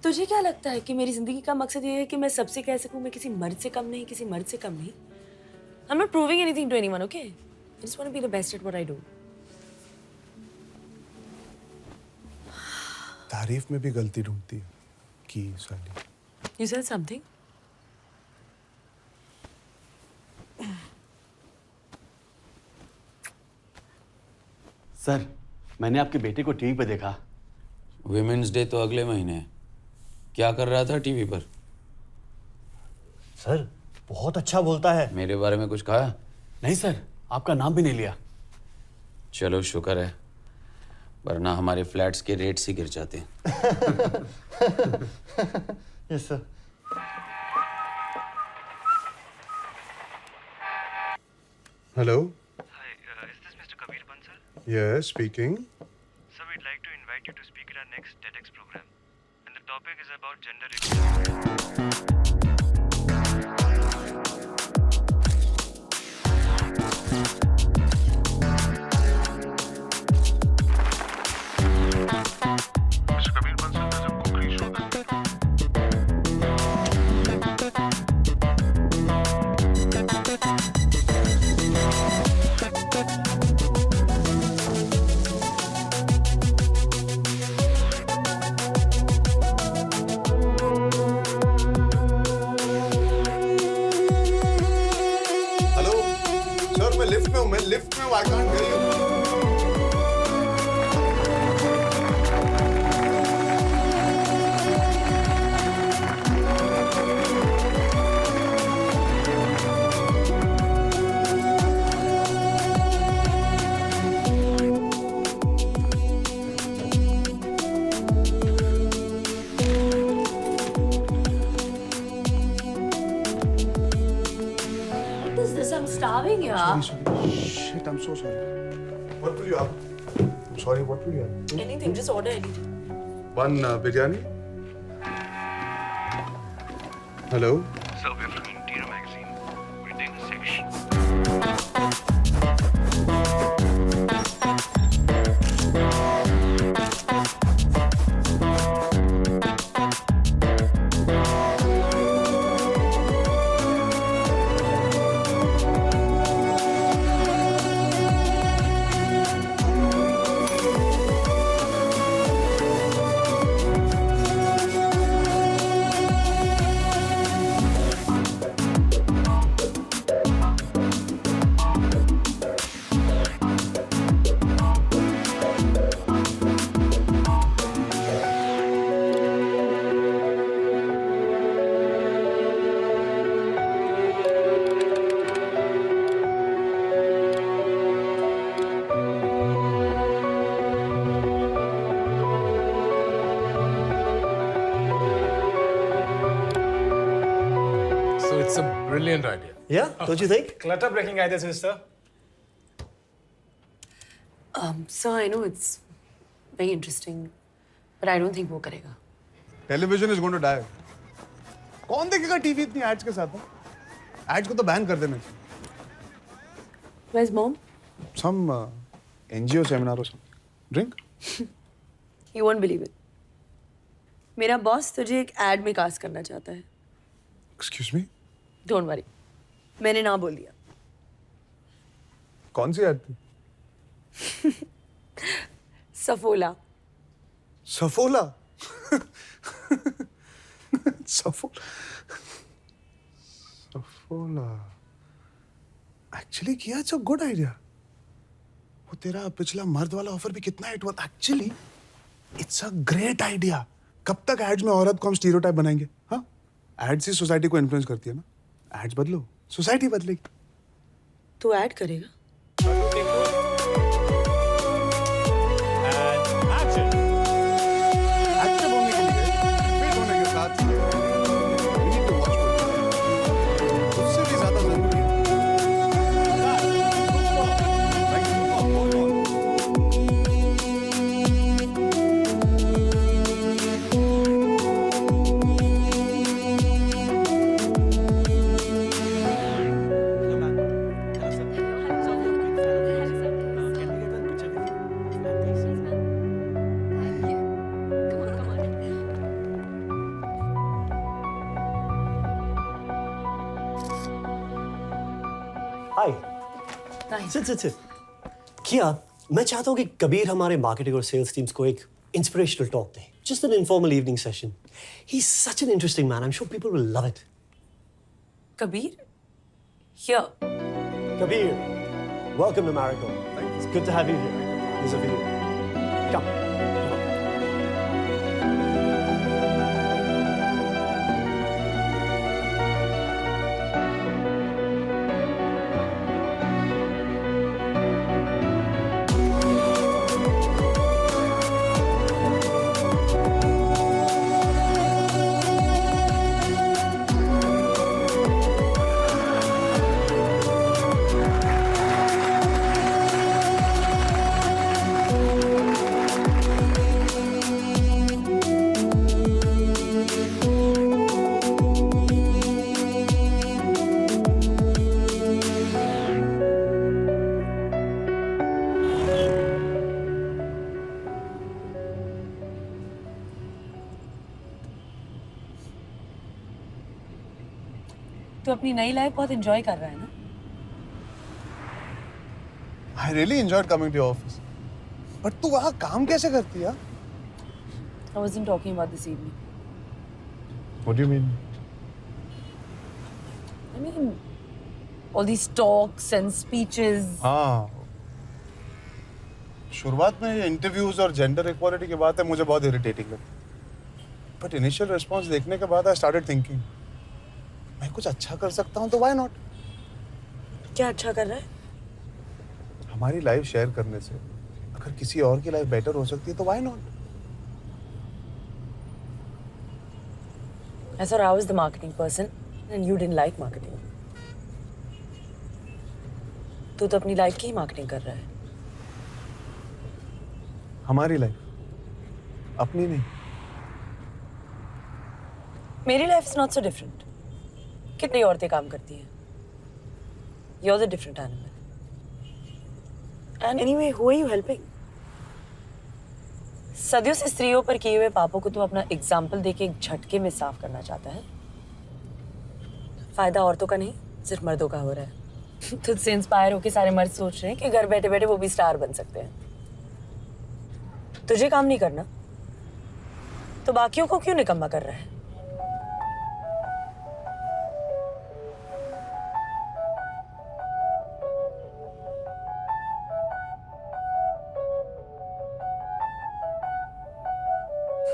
तुझे क्या लगता है कि मेरी जिंदगी का मकसद ये है कि मैं सबसे कह सकूं मैं किसी मर्द से कम नहीं, किसी मर्द से कम नहीं? I'm not proving anything to anyone, okay? I just want to be the best at what I do. तारीफ में भी गलती ढूंढती है की साली. You said something? सर, मैंने आपके बेटे को टीवी पे देखा. विमेंस डे तो अगले महीने है. क्या कर रहा था टीवी पर? सर, बहुत अच्छा बोलता है. मेरे बारे में कुछ कहा? नहीं सर, आपका नाम भी नहीं लिया. चलो शुक्र है, वरना हमारे फ्लैट्स के रेट्स ही गिर जाते. Yes sir. Hello. Hi, is this Mr. Kabir Bansal? Yes, speaking. Sir, we'd like to invite you to speak at our next TEDx program. And the topic is about gender equality. Lift में. I can't hear you. What is this? I'm starving here. Sorry. Shit, I'm so sorry. What will you have? I'm sorry, what will you have? Anything, just order anything. One biryani. Hello? Sir, we're from Interior Magazine. We're doing a section. It's a brilliant idea. Yeah, don't you think? Clutter breaking idea, sister. So I know it's very interesting, but I don't think वो करेगा. Television is going to die. कौन देखेगा टीवी इतनी एड्स के साथ? एड्स को तो बैन कर देना. Where's mom? Some NGO seminar or something. Drink? You won't believe it. मेरा बॉस तुझे एक एड में कास्ट करना चाहता है. Excuse me? Don't worry. मैंने ना बोल दिया. कौन सी एड थी? सफोला. सफोला? सफोला. एक्चुअली किया, इट्स अ गुड आइडिया. वो तेरा पिछला मर्द वाला ऑफर भी कितना हिट हुआ. Actually it's a great idea. कब तक एड्स में औरत को हम स्टीरियोटाइप बनाएंगे? हाँ, एड्स ही सोसाइटी को इन्फ्लुएंस करती है ना. एड्स बदलो, सोसाइटी बदलेगी. तू ऐड करेगा? Sit. किया, मैं चाहता हूँ कि कबीर हमारे मार्केटिंग और सेल्स टीम्स को एक inspirational talk they. Just an informal evening session. He's such an interesting man. I'm sure people will love it. Kabir? Here. Kabir, welcome to Marigold. It's good to have you here. There's a video. Come. तू अपनी नई लाइफ बहुत एंजॉय कर रहा है ना? I really enjoyed coming to your office. But तू वहाँ काम कैसे करती है? I wasn't talking about this evening. What do you mean? I mean, all these talks and speeches. हाँ. शुरुआत में ये इंटरव्यूज और जेंडर इक्वालिटी की बात है मुझे बहुत इरिटेटिंग लगती. बट इनिशियल रिस्पॉन्स देखने के बाद आई स्टार्टेड थिंकिंग मैं कुछ अच्छा कर सकता हूँ तो व्हाई नॉट. क्या अच्छा कर रहा है? हमारी लाइफ शेयर करने से अगर किसी और की लाइफ बेटर हो सकती है तो why not. I thought I was the marketing person and you didn't like marketing. तू तो अपनी लाइफ की ही मार्केटिंग कर रहा है. हमारी लाइफ, अपनी नहीं. मेरी life is not so different. कितनी औरतें काम करती हैं. You're the different animal. And anyway, who are you helping? सदियों से स्त्रियों पर किए हुए पापों को तू अपना एग्जाम्पल देके एक झटके में साफ करना चाहता है. फायदा औरतों का नहीं, सिर्फ मर्दों का हो रहा है. तुझसे इंस्पायर होके सारे मर्द सोच रहे हैं कि घर बैठे बैठे वो भी स्टार बन सकते हैं. तुझे काम नहीं करना तो बाकियों को क्यों निकम्मा कर रहा है?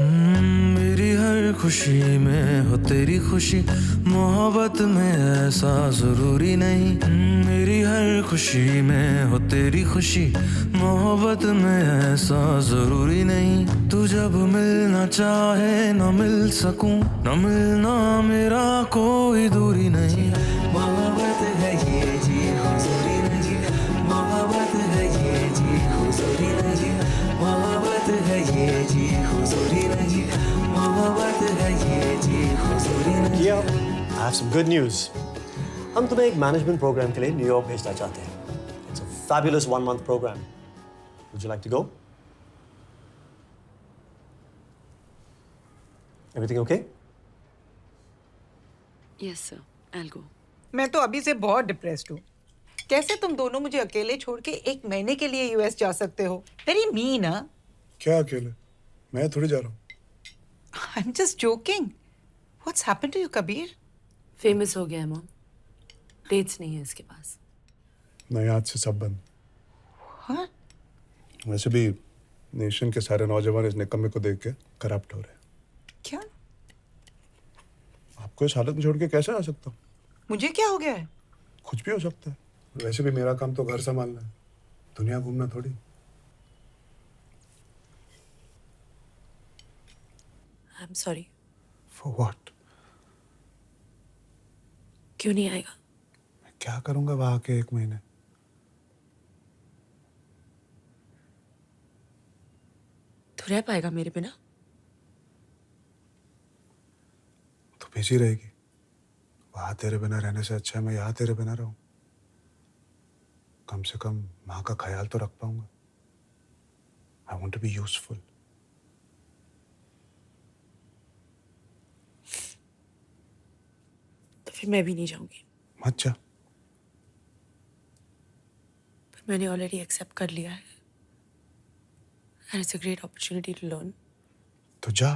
मेरी हर खुशी में हो तेरी खुशी, मोहब्बत में ऐसा जरूरी नहीं। मेरी हर खुशी में हो तेरी खुशी, मोहब्बत में ऐसा जरूरी नहीं। तू जब मिलना चाहे न मिल सकूं, न मिलना मेरा कोई दूरी नहीं। मोहब्बत है ये जी हुजूरी नहीं, मोहब्बत है ये जी हुजूरी नहीं, मोहब्बत है ये जी हुजूरी नहीं, मोहब्बत है ये जी हुजूरी नहीं। I have some good news. हम तुम्हें एक मैनेजमेंट प्रोग्राम के लिए न्यूयॉर्क भेजना चाहते हैं। It's a fabulous 1-month program. Would you like to go? Everything okay? Yes, sir. I'll go. मैं तो अभी से बहुत डिप्रेस्ड हूँ। कैसे तुम दोनों मुझे अकेले छोड़ के 1 महीने के लिए यूएस जा सकते हो? Very mean. क्या अकेले? मैं थोड़ी जा रहा हूँ। I am just joking. What's happened to you Kabir? Famous हो गया है मॉम, डेट्स नहीं है इसके पास। नहीं, आज से सब बंद। हाँ? वैसे भी नेशन के सारे नौजवान इस निकम्मे को देख के करप्ट हो रहे हैं। क्या? आपको इस हालत में छोड़ के कैसे आ सकता हूँ? मुझे क्या हो गया है? कुछ भी हो सकता है। वैसे भी मेरा काम तो घर संभालना है, दुनिया घूमना थोड़ी। I am sorry. For what? क्यों नहीं आएगा? मैं क्या करूंगा वहां के 1 महीने? तू रह पाएगा मेरे बिना? तो बिजी रहेगी। वहां तेरे बिना रहने से अच्छा है मैं यहाँ तेरे बिना रहूं। कम से कम माँ का ख्याल तो रख पाऊंगा। I want to be useful. तो फिर मैं भी नहीं जाऊंगी। मत जा। पर मैंने ऑलरेडी एक्सेप्ट कर लिया है। And it's a great opportunity to learn. तो जा।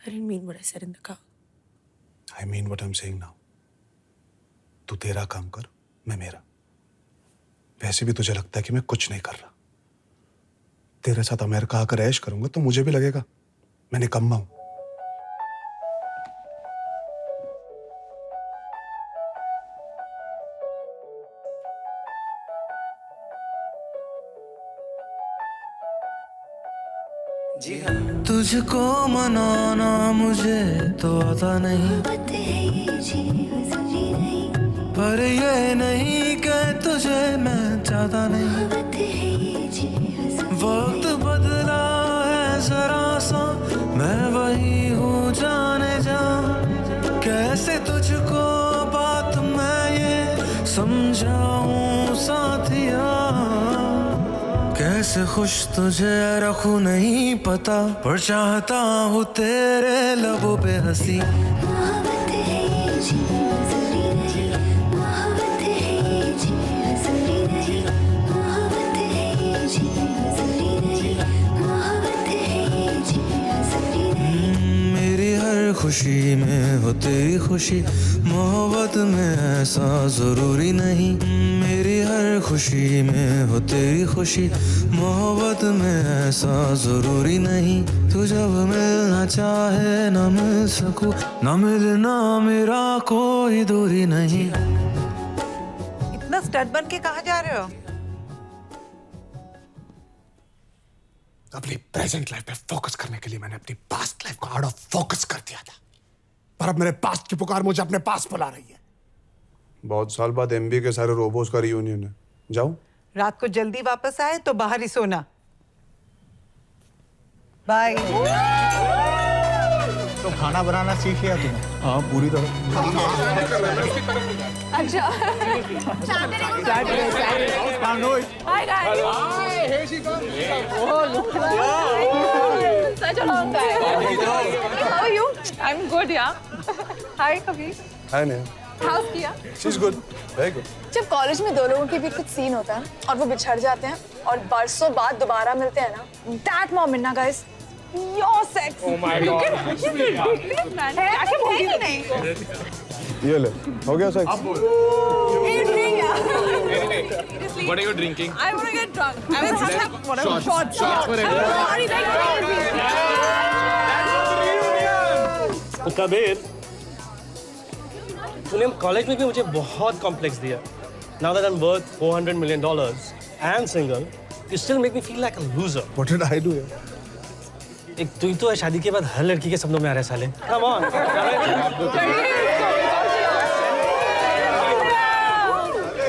I didn't mean what I said in the car. I mean what I'm saying now. तू तेरा काम कर, मैं मेरा। वैसे भी तुझे लगता है कि मैं कुछ नहीं कर रहा। तेरे साथ अमेरिका आकर ऐश करूंगा तो मुझे भी लगेगा मैं निकम्मा हूं। तुझको मनाना मुझे तो आता नहीं, पर ये नहीं कि तुझे मैं चाहता नहीं। वक्त बदला है जरा सा, मैं वही हूँ जाने जा। कैसे तुझको बात मैं ये समझाऊं साथिया, कैसे खुश तुझे रखूं नहीं पता, पर चाहता हूँ तेरे लबों पे हंसी। मेरी हर खुशी में हो तेरी खुशी, मोहब्बत में ऐसा जरूरी नहीं। मेरी हर खुशी में हो तेरी खुशी, मोहब्बत में ऐसा जरूरी नहीं। तू जब मिलना चाहे न मिल सकूं, न मिलना मेरा कोई दूरी नहीं। इतना स्टड बन के कहाँ जा रहे हो? अपनी प्रेजेंट लाइफ पे फोकस करने के लिए मैंने अपनी पास्ट लाइफ को आउट ऑफ फोकस कर दिया था, पर अब मेरे पास्ट की पुकार मुझे अपने पास बुला रही है। बहुत साल बाद एमबी के सारे रोबोट्स का रियूनियन है। जाऊं? रात को जल्दी वापस आए तो बाहर ही सोना। बाय। तो खाना बनाना सीख लिया तूने? हाँ, पूरी तरह। अच्छा। Hi guys. Hi. Here she comes. Oh, look at that. Such a long time. How are you? I'm good, yeah. Hi, Kabir. Hi, Neha. How's Kia? She's good. Very good. जब कॉलेज में 2 लोगों के बीच कुछ सीन होता है और वो बिछड़ जाते हैं और बरसों बाद दोबारा मिलते हैं ना, that moment ना guys, your sex. Oh my God. This is ridiculous, man. क्या क्या बोल रही नहीं? ये ले, हो गया sex? What are you drinking? I want to get drunk. I want to have whatever. Shots, Kabir, तूने कॉलेज में भी मुझे बहुत कॉम्प्लेक्स दिया. Now that I'm worth $400 million and single, you still make me feel like a loser. What did I do? एक तू ही तो है शादी के बाद हर लड़की के सपनों में आ रहा है साले. Come on.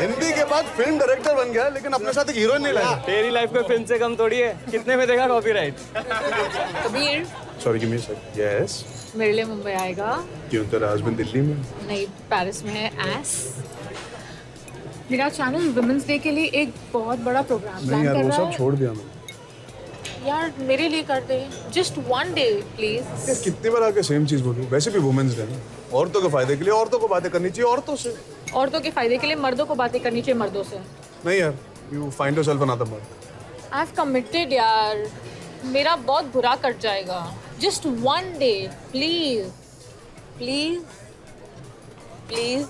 हिंदी के बाद फिल्म डायरेक्टर बन गया लेकिन अपने साथ एक हीरोइन नहीं लाया. तेरी लाइफ कोई फिल्म से कम थोड़ी है. कितने में देगा copyright? Kabir, Sorry, give me a sec. Yes. मेरे लिए मुंबई आएगा? क्यों तेरा हस्बैंड दिल्ली में? नहीं, पेरिस में है. एस मेरा चैनल वुमेन्स डे के लिए एक बहुत बड़ा प्रोग्राम नहीं प्लान यार कर वो रहा सब है. छोड़ दिया मैंने. यार मेरे लिए कर दे. Just one day please. कितनी बार आके सेम चीज बोलूं. वैसे भी वुमेन्स डे ना. औरतों के फायदे के लिए औरतों को बातें करनी चाहिए औरतों से. औरतों के फायदे के लिए मर्दों को बातें करनी चाहिए मर्दों से. नहीं यार. You find yourself another man. I've committed यार. मेरा बहुत बुरा कट जाएगा. Just one day, please. Please. Please.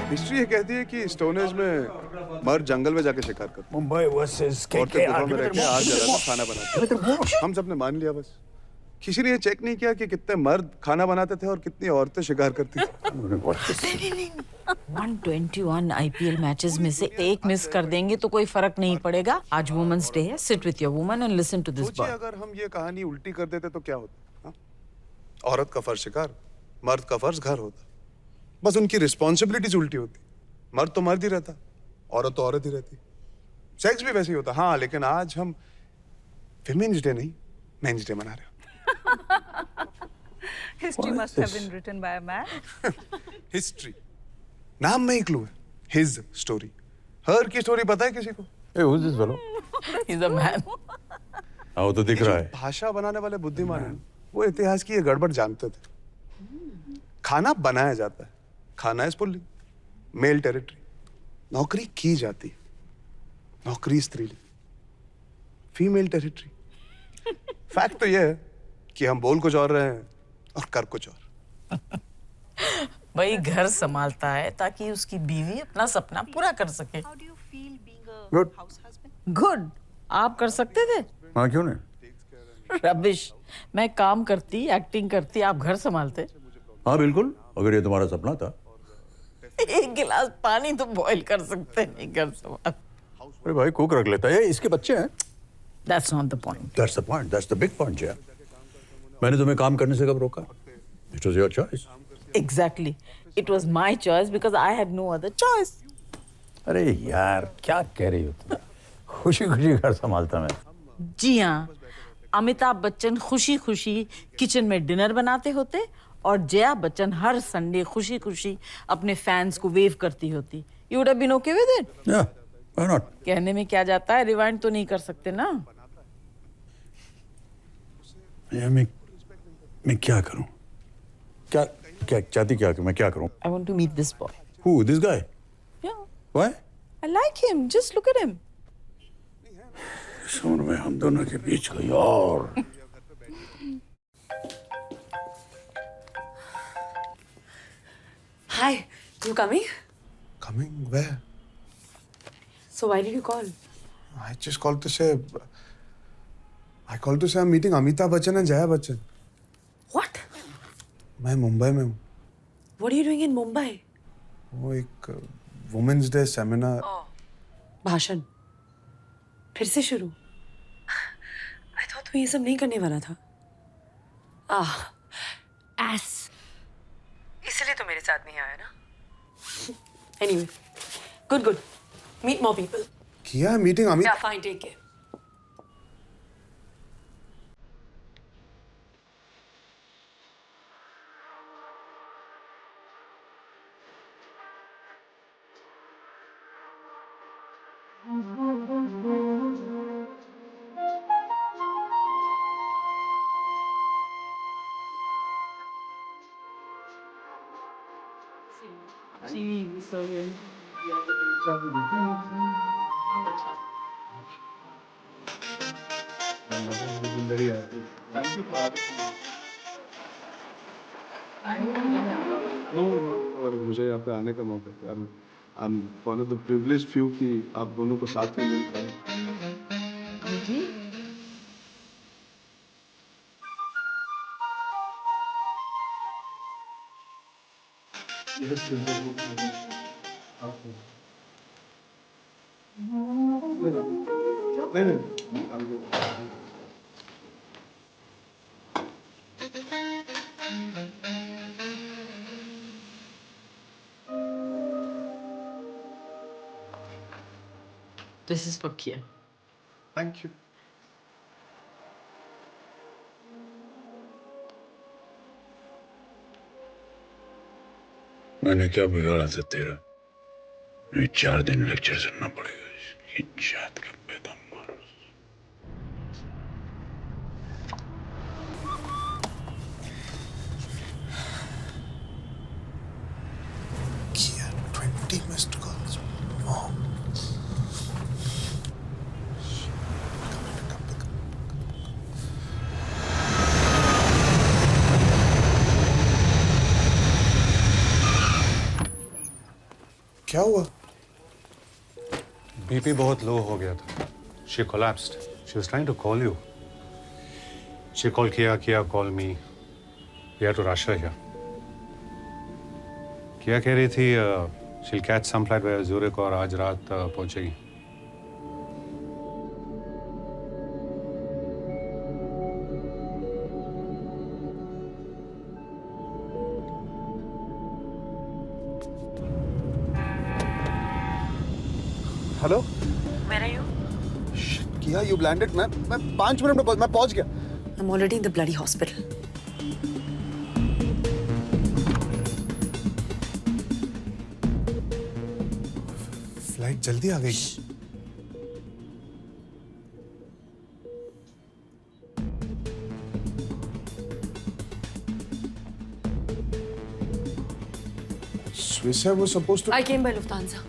History ये कहती है कि स्टोनेज में मर्द जंगल में जाके शिकार करते. मुंबई वर्सेस औरतें गुफा में रहकर आग जलाकर खाना बनाते. हम सबने मान लिया बस. किसी ने ये चेक नहीं किया कि कितने मर्द खाना बनाते थे और कितनी औरतें शिकार करती थी. 121 IPL मैचेस में से एक मिस कर देंगे तो कोई फर्क नहीं पड़ेगा. आज वुमेन्स डे है. Sit with your woman and listen to this सोचिए बॉय. अगर हम ये कहानी उल्टी कर देते तो क्या होता. औरत का फर्ज शिकार, मर्द का फर्ज घर होता. बस उनकी रिस्पॉन्सिबिलिटीज उल्टी होती. मर्द तो मर्द ही रहता, औरत तो औरत ही रहती. सेक्स भी वैसे ही होता. हाँ लेकिन आज हम विमेन्स डे नहीं मेंस डे मना रहे हैं. History must have been written by a man. History नाम में ही क्लू है. His story. हर की स्टोरी पता है किसी को? Hey, who's this fellow? He's a man. हाँ वो तो दिख रहा है. भाषा बनाने वाले बुद्धिमान हैं. वो इतिहास की ये गड़बड़ जानते थे. खाना बनाया जाता है. खाना इज पुल्लिंग. Mail territory. नौकरी की जाती है. नौकरी स्त्रीलिंग. Female territory. फैक्ट तो ये है कि हम बोल कुछ और रहे हैं और कर कुछ और. भाई घर संभालता है ताकि उसकी बीवी अपना सपना पूरा कर सके. गुड. गुड. आप कर सकते थे? हाँ क्यों नहीं. रबिश. मैं काम करती, एक्टिंग करती, आप घर संभालते. हाँ बिल्कुल. अगर ये तुम्हारा सपना था. एक गिलास पानी तो बॉईल कर सकते नहीं घर संभाल. अरे भाई कुक रख लेता है. इसके बच्चे हैं. That's not the point. That's the point. That's the big point, yeah. मैंने तुम्हें काम करने से कब रोका? It was your choice. Exactly. It was my choice because I had no other choice. अरे यार क्या कह रही हो तुम? खुशी खुशी घर संभालता मैं. जी हाँ. अमिताभ बच्चन खुशी खुशी किचन में डिनर बनाते होते और जया बच्चन हर संडे खुशी खुशी अपने फैंस को वेव करती होती. You would have been okay with it? Yeah, why not? कहने में क्या जाता है. रिवाइंड तो नहीं कर सकते ना. मैं क्या करूं? क्या चाहती क्या मैं क्या करूं? I want to meet this boy. Who? This guy? Yeah. Why? I like him. Just look at him. इस उम्र में हम दोनों के बीच कोई और. Hi, you coming? Coming where? So why did you call? I just called to say. I called to say I'm meeting Amitabh Bachchan and Jaya Bachchan. What? मैं मुंबई में हूँ. What are you doing in Mumbai? वो एक वुमेन्स डे सेमिनार. भाषण. फिर से शुरू. I thought तू ये सब नहीं करने वाला था. Ass. इसलिए तो मेरे साथ नहीं आया ना. Anyway, good. Meet more people. किया meeting Amit. Yeah, fine. Take care. और मुझे यहाँ पे आने का मौका दिया। I'm one of the privileged few कि आप दोनों को साथ में मिल पाए। This is for Kia. Thank you. मैंने क्या बिगाड़ा था तेरा? ये 4 दिन लेक्चर सुनना पड़ेगा। ये जात का बेदम मारो। Kia, 20 missed calls. Mom. क्या हुआ? बीपी बहुत लो हो गया था। She collapsed. She was trying to call you. She called Kia call me. We had to rush her here. Kia कह रही थी she'll catch some flight via Zurich और आज रात पहुंचेगी। Hello Where are you? किया यू लैंडेड। मैं 5 मिनट में मैं पहुंच गया। I'm already in the bloody hospital. Flight जल्दी आ गई। Swiss Air was supposed to. I came by Lufthansa.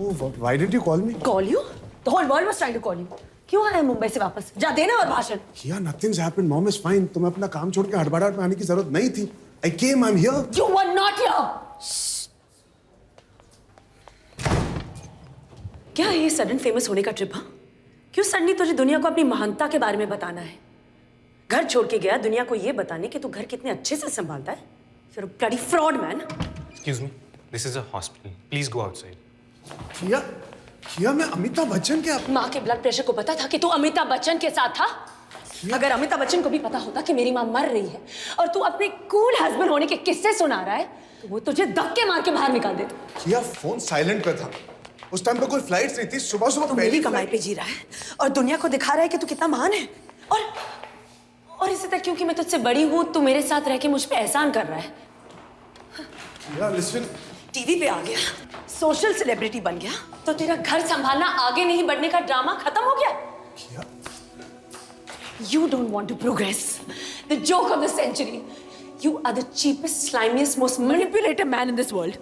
Oh, why didn't you call me? Call you? The whole world was trying to call you. क्यों आया मुंबई से वापस? जा देना और भाषण। किया nothing's happened. Mom is fine. तुम्हें अपना काम छोड़ के हड़बड़ाहट में आने की जरूरत नहीं थी. I came. I'm here. You were not here. क्या है ये सडन फेमस होने का ट्रिप? हाँ? क्यों सडनली तुझे दुनिया को अपनी महानता के बारे में बताना है? घर छोड़ के गया दुनिया को ये बताने कि तू घर कितने अच्छे से संभालता है? You're a bloody fraud, man. Excuse me. This is a hospital. Please go outside. किया मैं अमिताभ बच्चन के माँ के ब्लड प्रेशर को पता था कि तू अमिताभ बच्चन के साथ था? अगर अमिताभ बच्चन को भी पता होता कि मेरी माँ मर रही है और तू अपने कूल हस्बैंड होने के किस्से सुना रहा है तो वो तुझे धक्के मार के बाहर निकाल देता। किया फोन साइलेंट पे था। उस टाइम पे कोई फ्लाइट्स नहीं थी। सुबह तू मेरी कमाई पे जी रहा है और दुनिया को दिखा रहा है कि तू कितना महान है और इसी तरह क्योंकि मैं तुझसे बड़ी हूँ तू मेरे साथ रह के मुझ पे एहसान कर रहा है। लिसन टीवी पे आ गया, सोशल सेलिब्रिटी बन गया तो तेरा घर संभालना आगे नहीं बढ़ने का ड्रामा खत्म हो गया। You don't want to progress. The joke of the century. You are the cheapest, slimiest, most manipulative man in this world.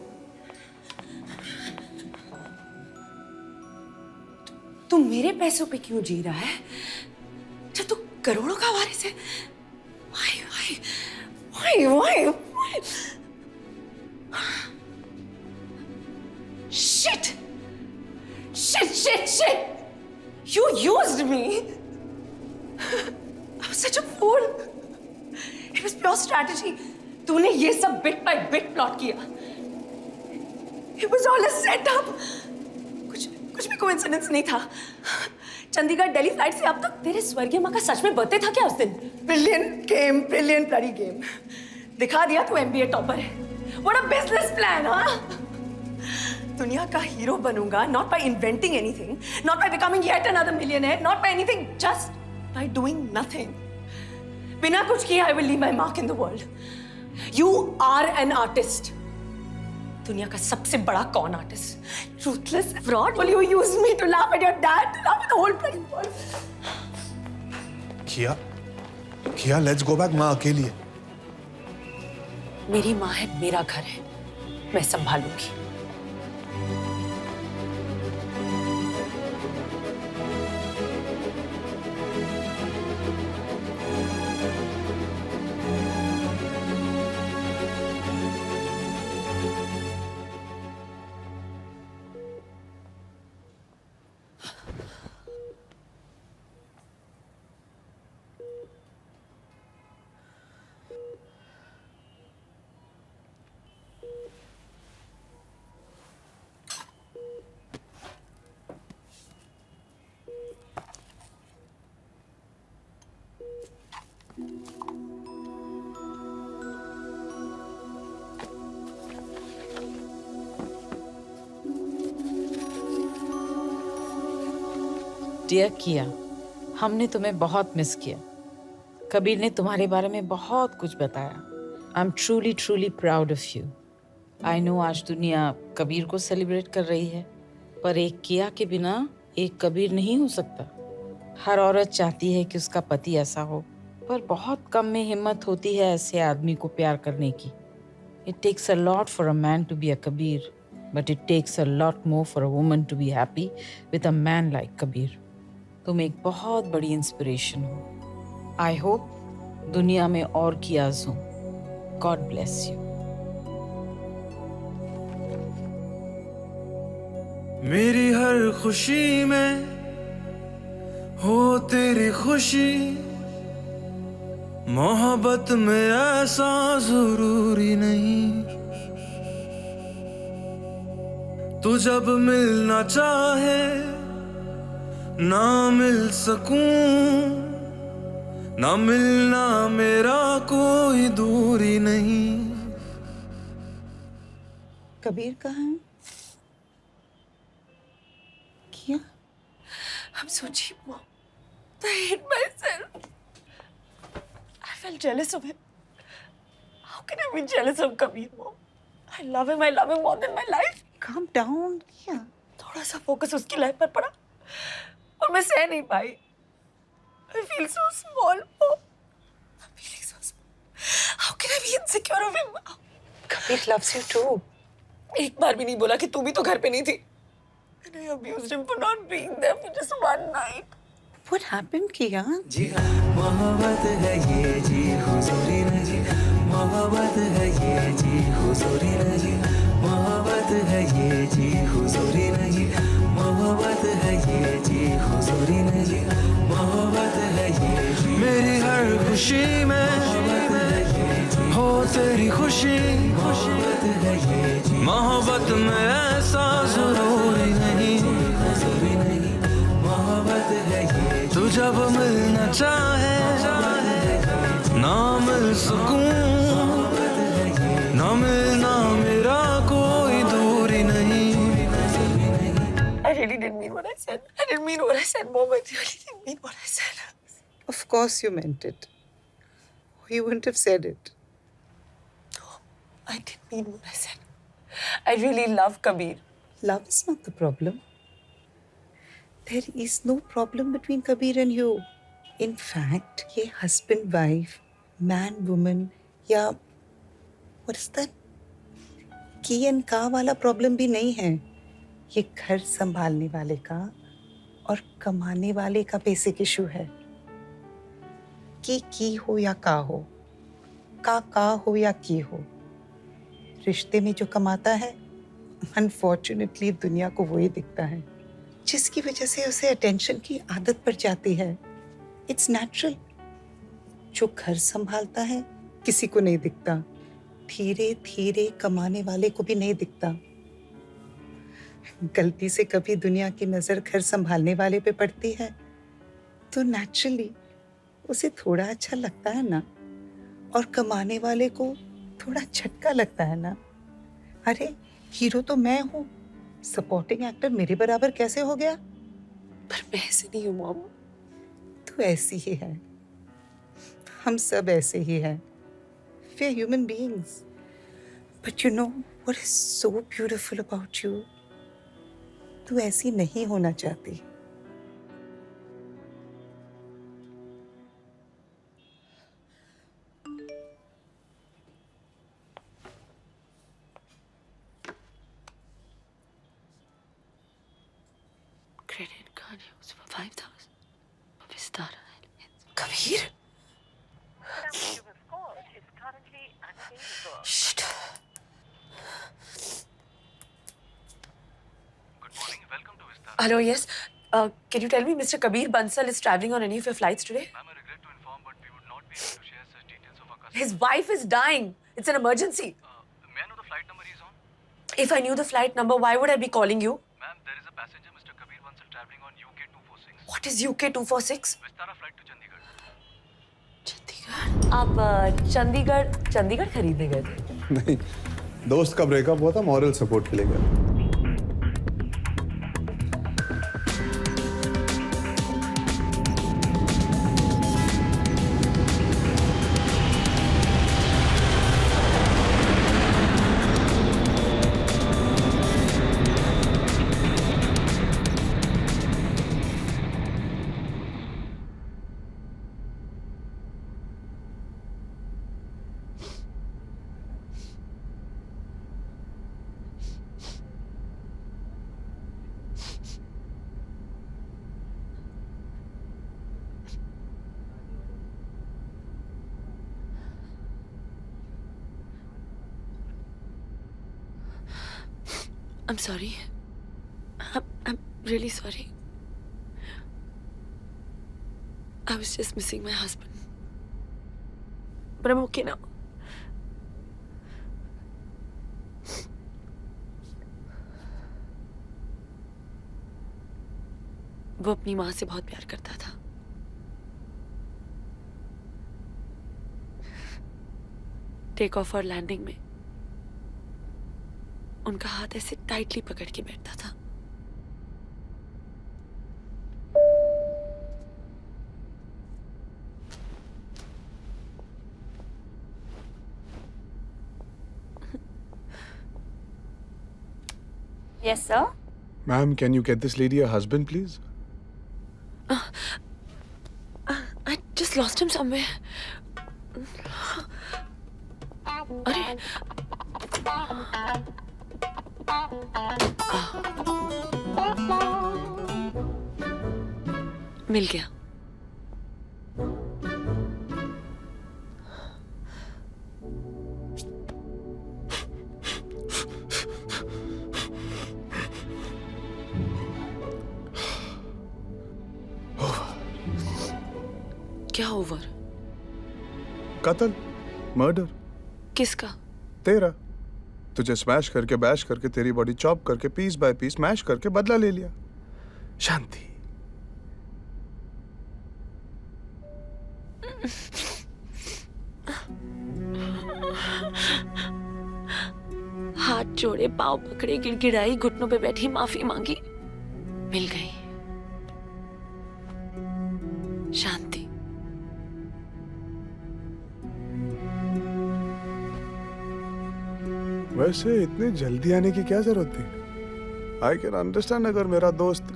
तू मेरे पैसों पे क्यों जी रहा है? जब तू करोड़ों का वारिस है? Why? Shit! You used me. I was such a fool. It was pure strategy. तूने ये सब bit by bit plot किया. It was all a setup. कुछ भी coincidence नहीं था. चंडीगढ़ दिल्ली फ्लाइट से अब तक तेरे स्वर्गीय माँ का सच में बर्थडे था क्या उस दिन? Brilliant bloody game. दिखा दिया तू MBA टॉपर है. What a business plan, हाँ? दुनिया का हीरो बनूंगा, not by inventing anything, not by becoming yet another millionaire, not by anything, just by doing nothing. बिना कुछ किए I will leave my mark in the world. You are an artist. दुनिया का सबसे बड़ा cone artist. Ruthless fraud. Will you use me to laugh at your dad, to laugh at the whole bloody world? किया let's go back. माँ अकेली है. मेरी माँ है, मेरा घर है. मैं संभालूंगी। डियर किया, हमने तुम्हें बहुत मिस किया। कबीर ने तुम्हारे बारे में बहुत कुछ बताया। I am truly truly proud of you. I know आज दुनिया कबीर को सेलिब्रेट कर रही है, पर एक किया के बिना एक कबीर नहीं हो सकता। हर औरत चाहती है कि उसका पति ऐसा हो, पर बहुत कम में हिम्मत होती है ऐसे आदमी को प्यार करने की। It takes a lot for a man to be a Kabir, but it takes a lot more for a woman to be happy with a man like Kabir. तुम एक बहुत बड़ी इंस्पिरेशन हो। आई होप दुनिया में और कियाज हो। God bless you. मेरी हर खुशी में हो तेरी खुशी, मोहब्बत में ऐसा जरूरी नहीं। तू जब मिलना चाहे ना मिल सकूं, ना मिलना मेरा कोई दूरी नहीं। कबीर कहाँ है? किया? I'm so cheap, Mom. I hate myself. I felt jealous of him. How can I be jealous of Kabir, Mom? I love him more than my life. Calm down, किया? थोड़ा सा फोकस उसकी लाइफ पर पड़ा और मैं सह नहीं पाई। I feel so small, Mom. I'm feeling so small. How can I be insecure of him? Kabir loves you too. एक बार भी नहीं बोला कि तू भी तो घर पे नहीं थी। And I abused him for not being there for just one night. What happened, किया? जी मोहब्बत है ये जी, हुजूरी न जी। मोहब्बत है ये जी, हुजूरी न जी। मोहब्बत है ये जी, हुजूरी न जी। मोहब्बत है ये जी, हुजूरी न जी। मोहब्बत है ये जी। मेरी हर खुशी में हो तेरी खुशी, मोहब्बत है ये जी। मोहब्बत में ऐसा जरूरी नहीं, जरूरी नहीं। मोहब्बत है ये। तू जब मिलना चाहे ना मिल सकूं, ना मिलना मेरा कोई दूरी नहीं। I really didn't mean what I said. I didn't mean what I said, Mom. I really didn't mean what I said. Of course you meant it. Or you wouldn't have said it. I didn't mean what I said. I really love Kabir. Love is not the problem. There is no problem between Kabir and you. In fact, ये husband wife, man woman या what is that? की and का वाला problem भी नहीं है। ये घर संभालने वाले का और कमाने वाले का बेसिक इशू है। की हो या का हो, का हो या की हो, रिश्ते में जो कमाता है अनफॉर्चुनेटली दुनिया को वही दिखता है, जिसकी वजह से उसे अटेंशन की आदत पड़ जाती है। It's natural. जो घर संभालता है किसी को नहीं दिखता, धीरे धीरे कमाने वाले को भी नहीं दिखता। गलती से कभी दुनिया की नजर घर संभालने वाले पे पड़ती है तो नेचुरली उसे थोड़ा अच्छा लगता है ना, और कमाने वाले को थोड़ा झटका लगता है ना। अरे हीरो तो मैं हूँ, सपोर्टिंग एक्टर मेरे बराबर कैसे हो गया? पर मैं ऐसे नहीं हूँ, मॉम। तू ऐसी ही है, हम सब ऐसे ही हैं। We are human beings. But you know what is so beautiful about you? तू ऐसी नहीं होना चाहती। credit card used for 5,000 for Vistara. Kabir? Shit. Hello, yes. Can you tell me Mr. Kabir Bansal is traveling on any of your flights today? Ma'am, I regret to inform, but we would not be able to share such details of our customer. His wife is dying. It's an emergency. May I know the flight number he's on? If I knew the flight number, why would I be calling you? Ma'am, there is a passenger, Mr. Kabir Bansal, traveling on UK 246. What is UK 246? Vistara flight to Chandigarh. आप चंडीगढ़ खरीदने गए थे? नहीं, दोस्त का ब्रेकअप हुआ था, मॉरल सपोर्ट के लिए गया। I'm sorry. I'm really sorry. I was just missing my husband. But I'm okay now. वो अपनी माँ से बहुत प्यार करता था। टेक ऑफ और लैंडिंग में उनका हाथ ऐसे टाइटली पकड़ के बैठता था। Yes, sir. Ma'am, can you get this lady a husband, please? I just lost him somewhere. अरे मिल गया। क्या ओवर? कत्ल, मर्डर। किसका? तेरा। तुझे स्मैश करके बैश करके तेरी बॉडी चॉप करके पीस बाय पीस मैश करके बदला ले लिया। शांति। हाथ जोड़े, पाँव पकड़े, गिड़गिड़ाई, घुटनों पे बैठी, माफी मांगी, मिल गई। शांति। वैसे इतने जल्दी आने की क्या जरूरत थी? आई कैन अंडरस्टैंड अगर मेरा दोस्त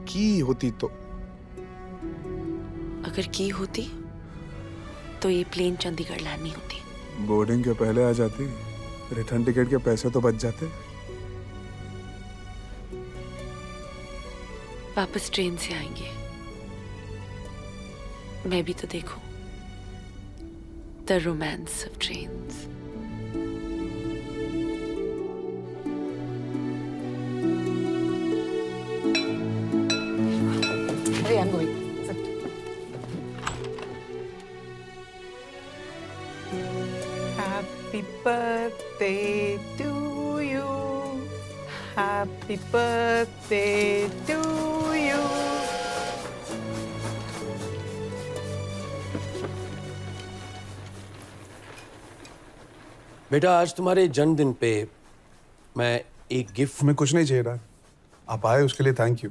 की होती तो। अगर की होती तो ये प्लेन चंडीगढ़ लैंड नहीं होती। बोर्डिंग के पहले आ जाती, रिटर्न टिकट के पैसे तो बच जाते। वापस ट्रेन से आएंगे, मैं भी तो देखूं the romance of trains. Hey, I'm going. Sit. Happy birthday to you. Happy birthday to you. बेटा, आज तुम्हारे जन्मदिन पे मैं एक गिफ्ट। मैं कुछ नहीं चाहिए रहा। आप आए उसके लिए थैंक यू।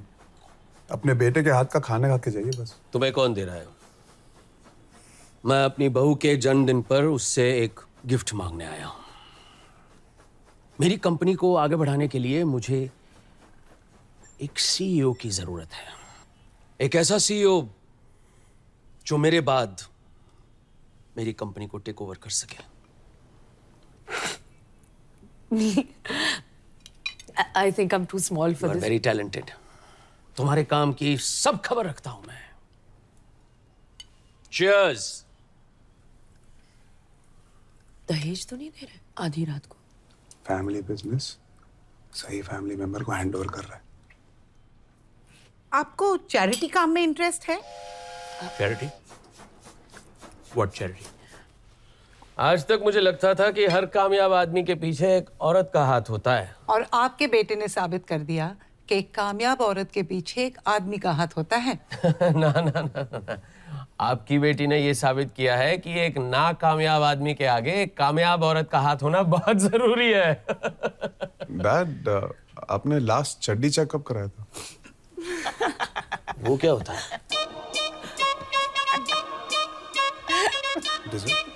अपने बेटे के हाथ का खाना खा के जाइए बस। तुम्हें कौन दे रहा है? मैं अपनी बहू के जन्मदिन पर उससे एक गिफ्ट मांगने आया हूं। मेरी कंपनी को आगे बढ़ाने के लिए मुझे एक सीईओ की जरूरत है। एक ऐसा सीईओ जो मेरे बाद मेरी कंपनी को टेक ओवर कर सके। I think I'm too small for You are this. very talented. तुम्हारे काम की सब खबर रखता हूं मैं। Cheers! दहेज तो नहीं दे रहे आधी रात को? फैमिली बिजनेस सही फैमिली मेंबर को हैंड ओवर कर रहा है। आपको चैरिटी काम में इंटरेस्ट है? चैरिटी? What charity? आज तक मुझे लगता था कि हर कामयाब आदमी के पीछे एक औरत का हाथ होता है। और आपके बेटे ने साबित कर दिया कि एक कामयाब औरत के पीछे एक आदमी का हाथ होता है। ना ना ना ना, आपकी बेटी ने ये साबित किया है कि एक नाकामयाब आदमी के आगे एक कामयाब औरत का हाथ होना बहुत जरूरी है। डैड, आपने लास्ट चड्डी चेकअप कराया था? वो क्या होता है? Dessert?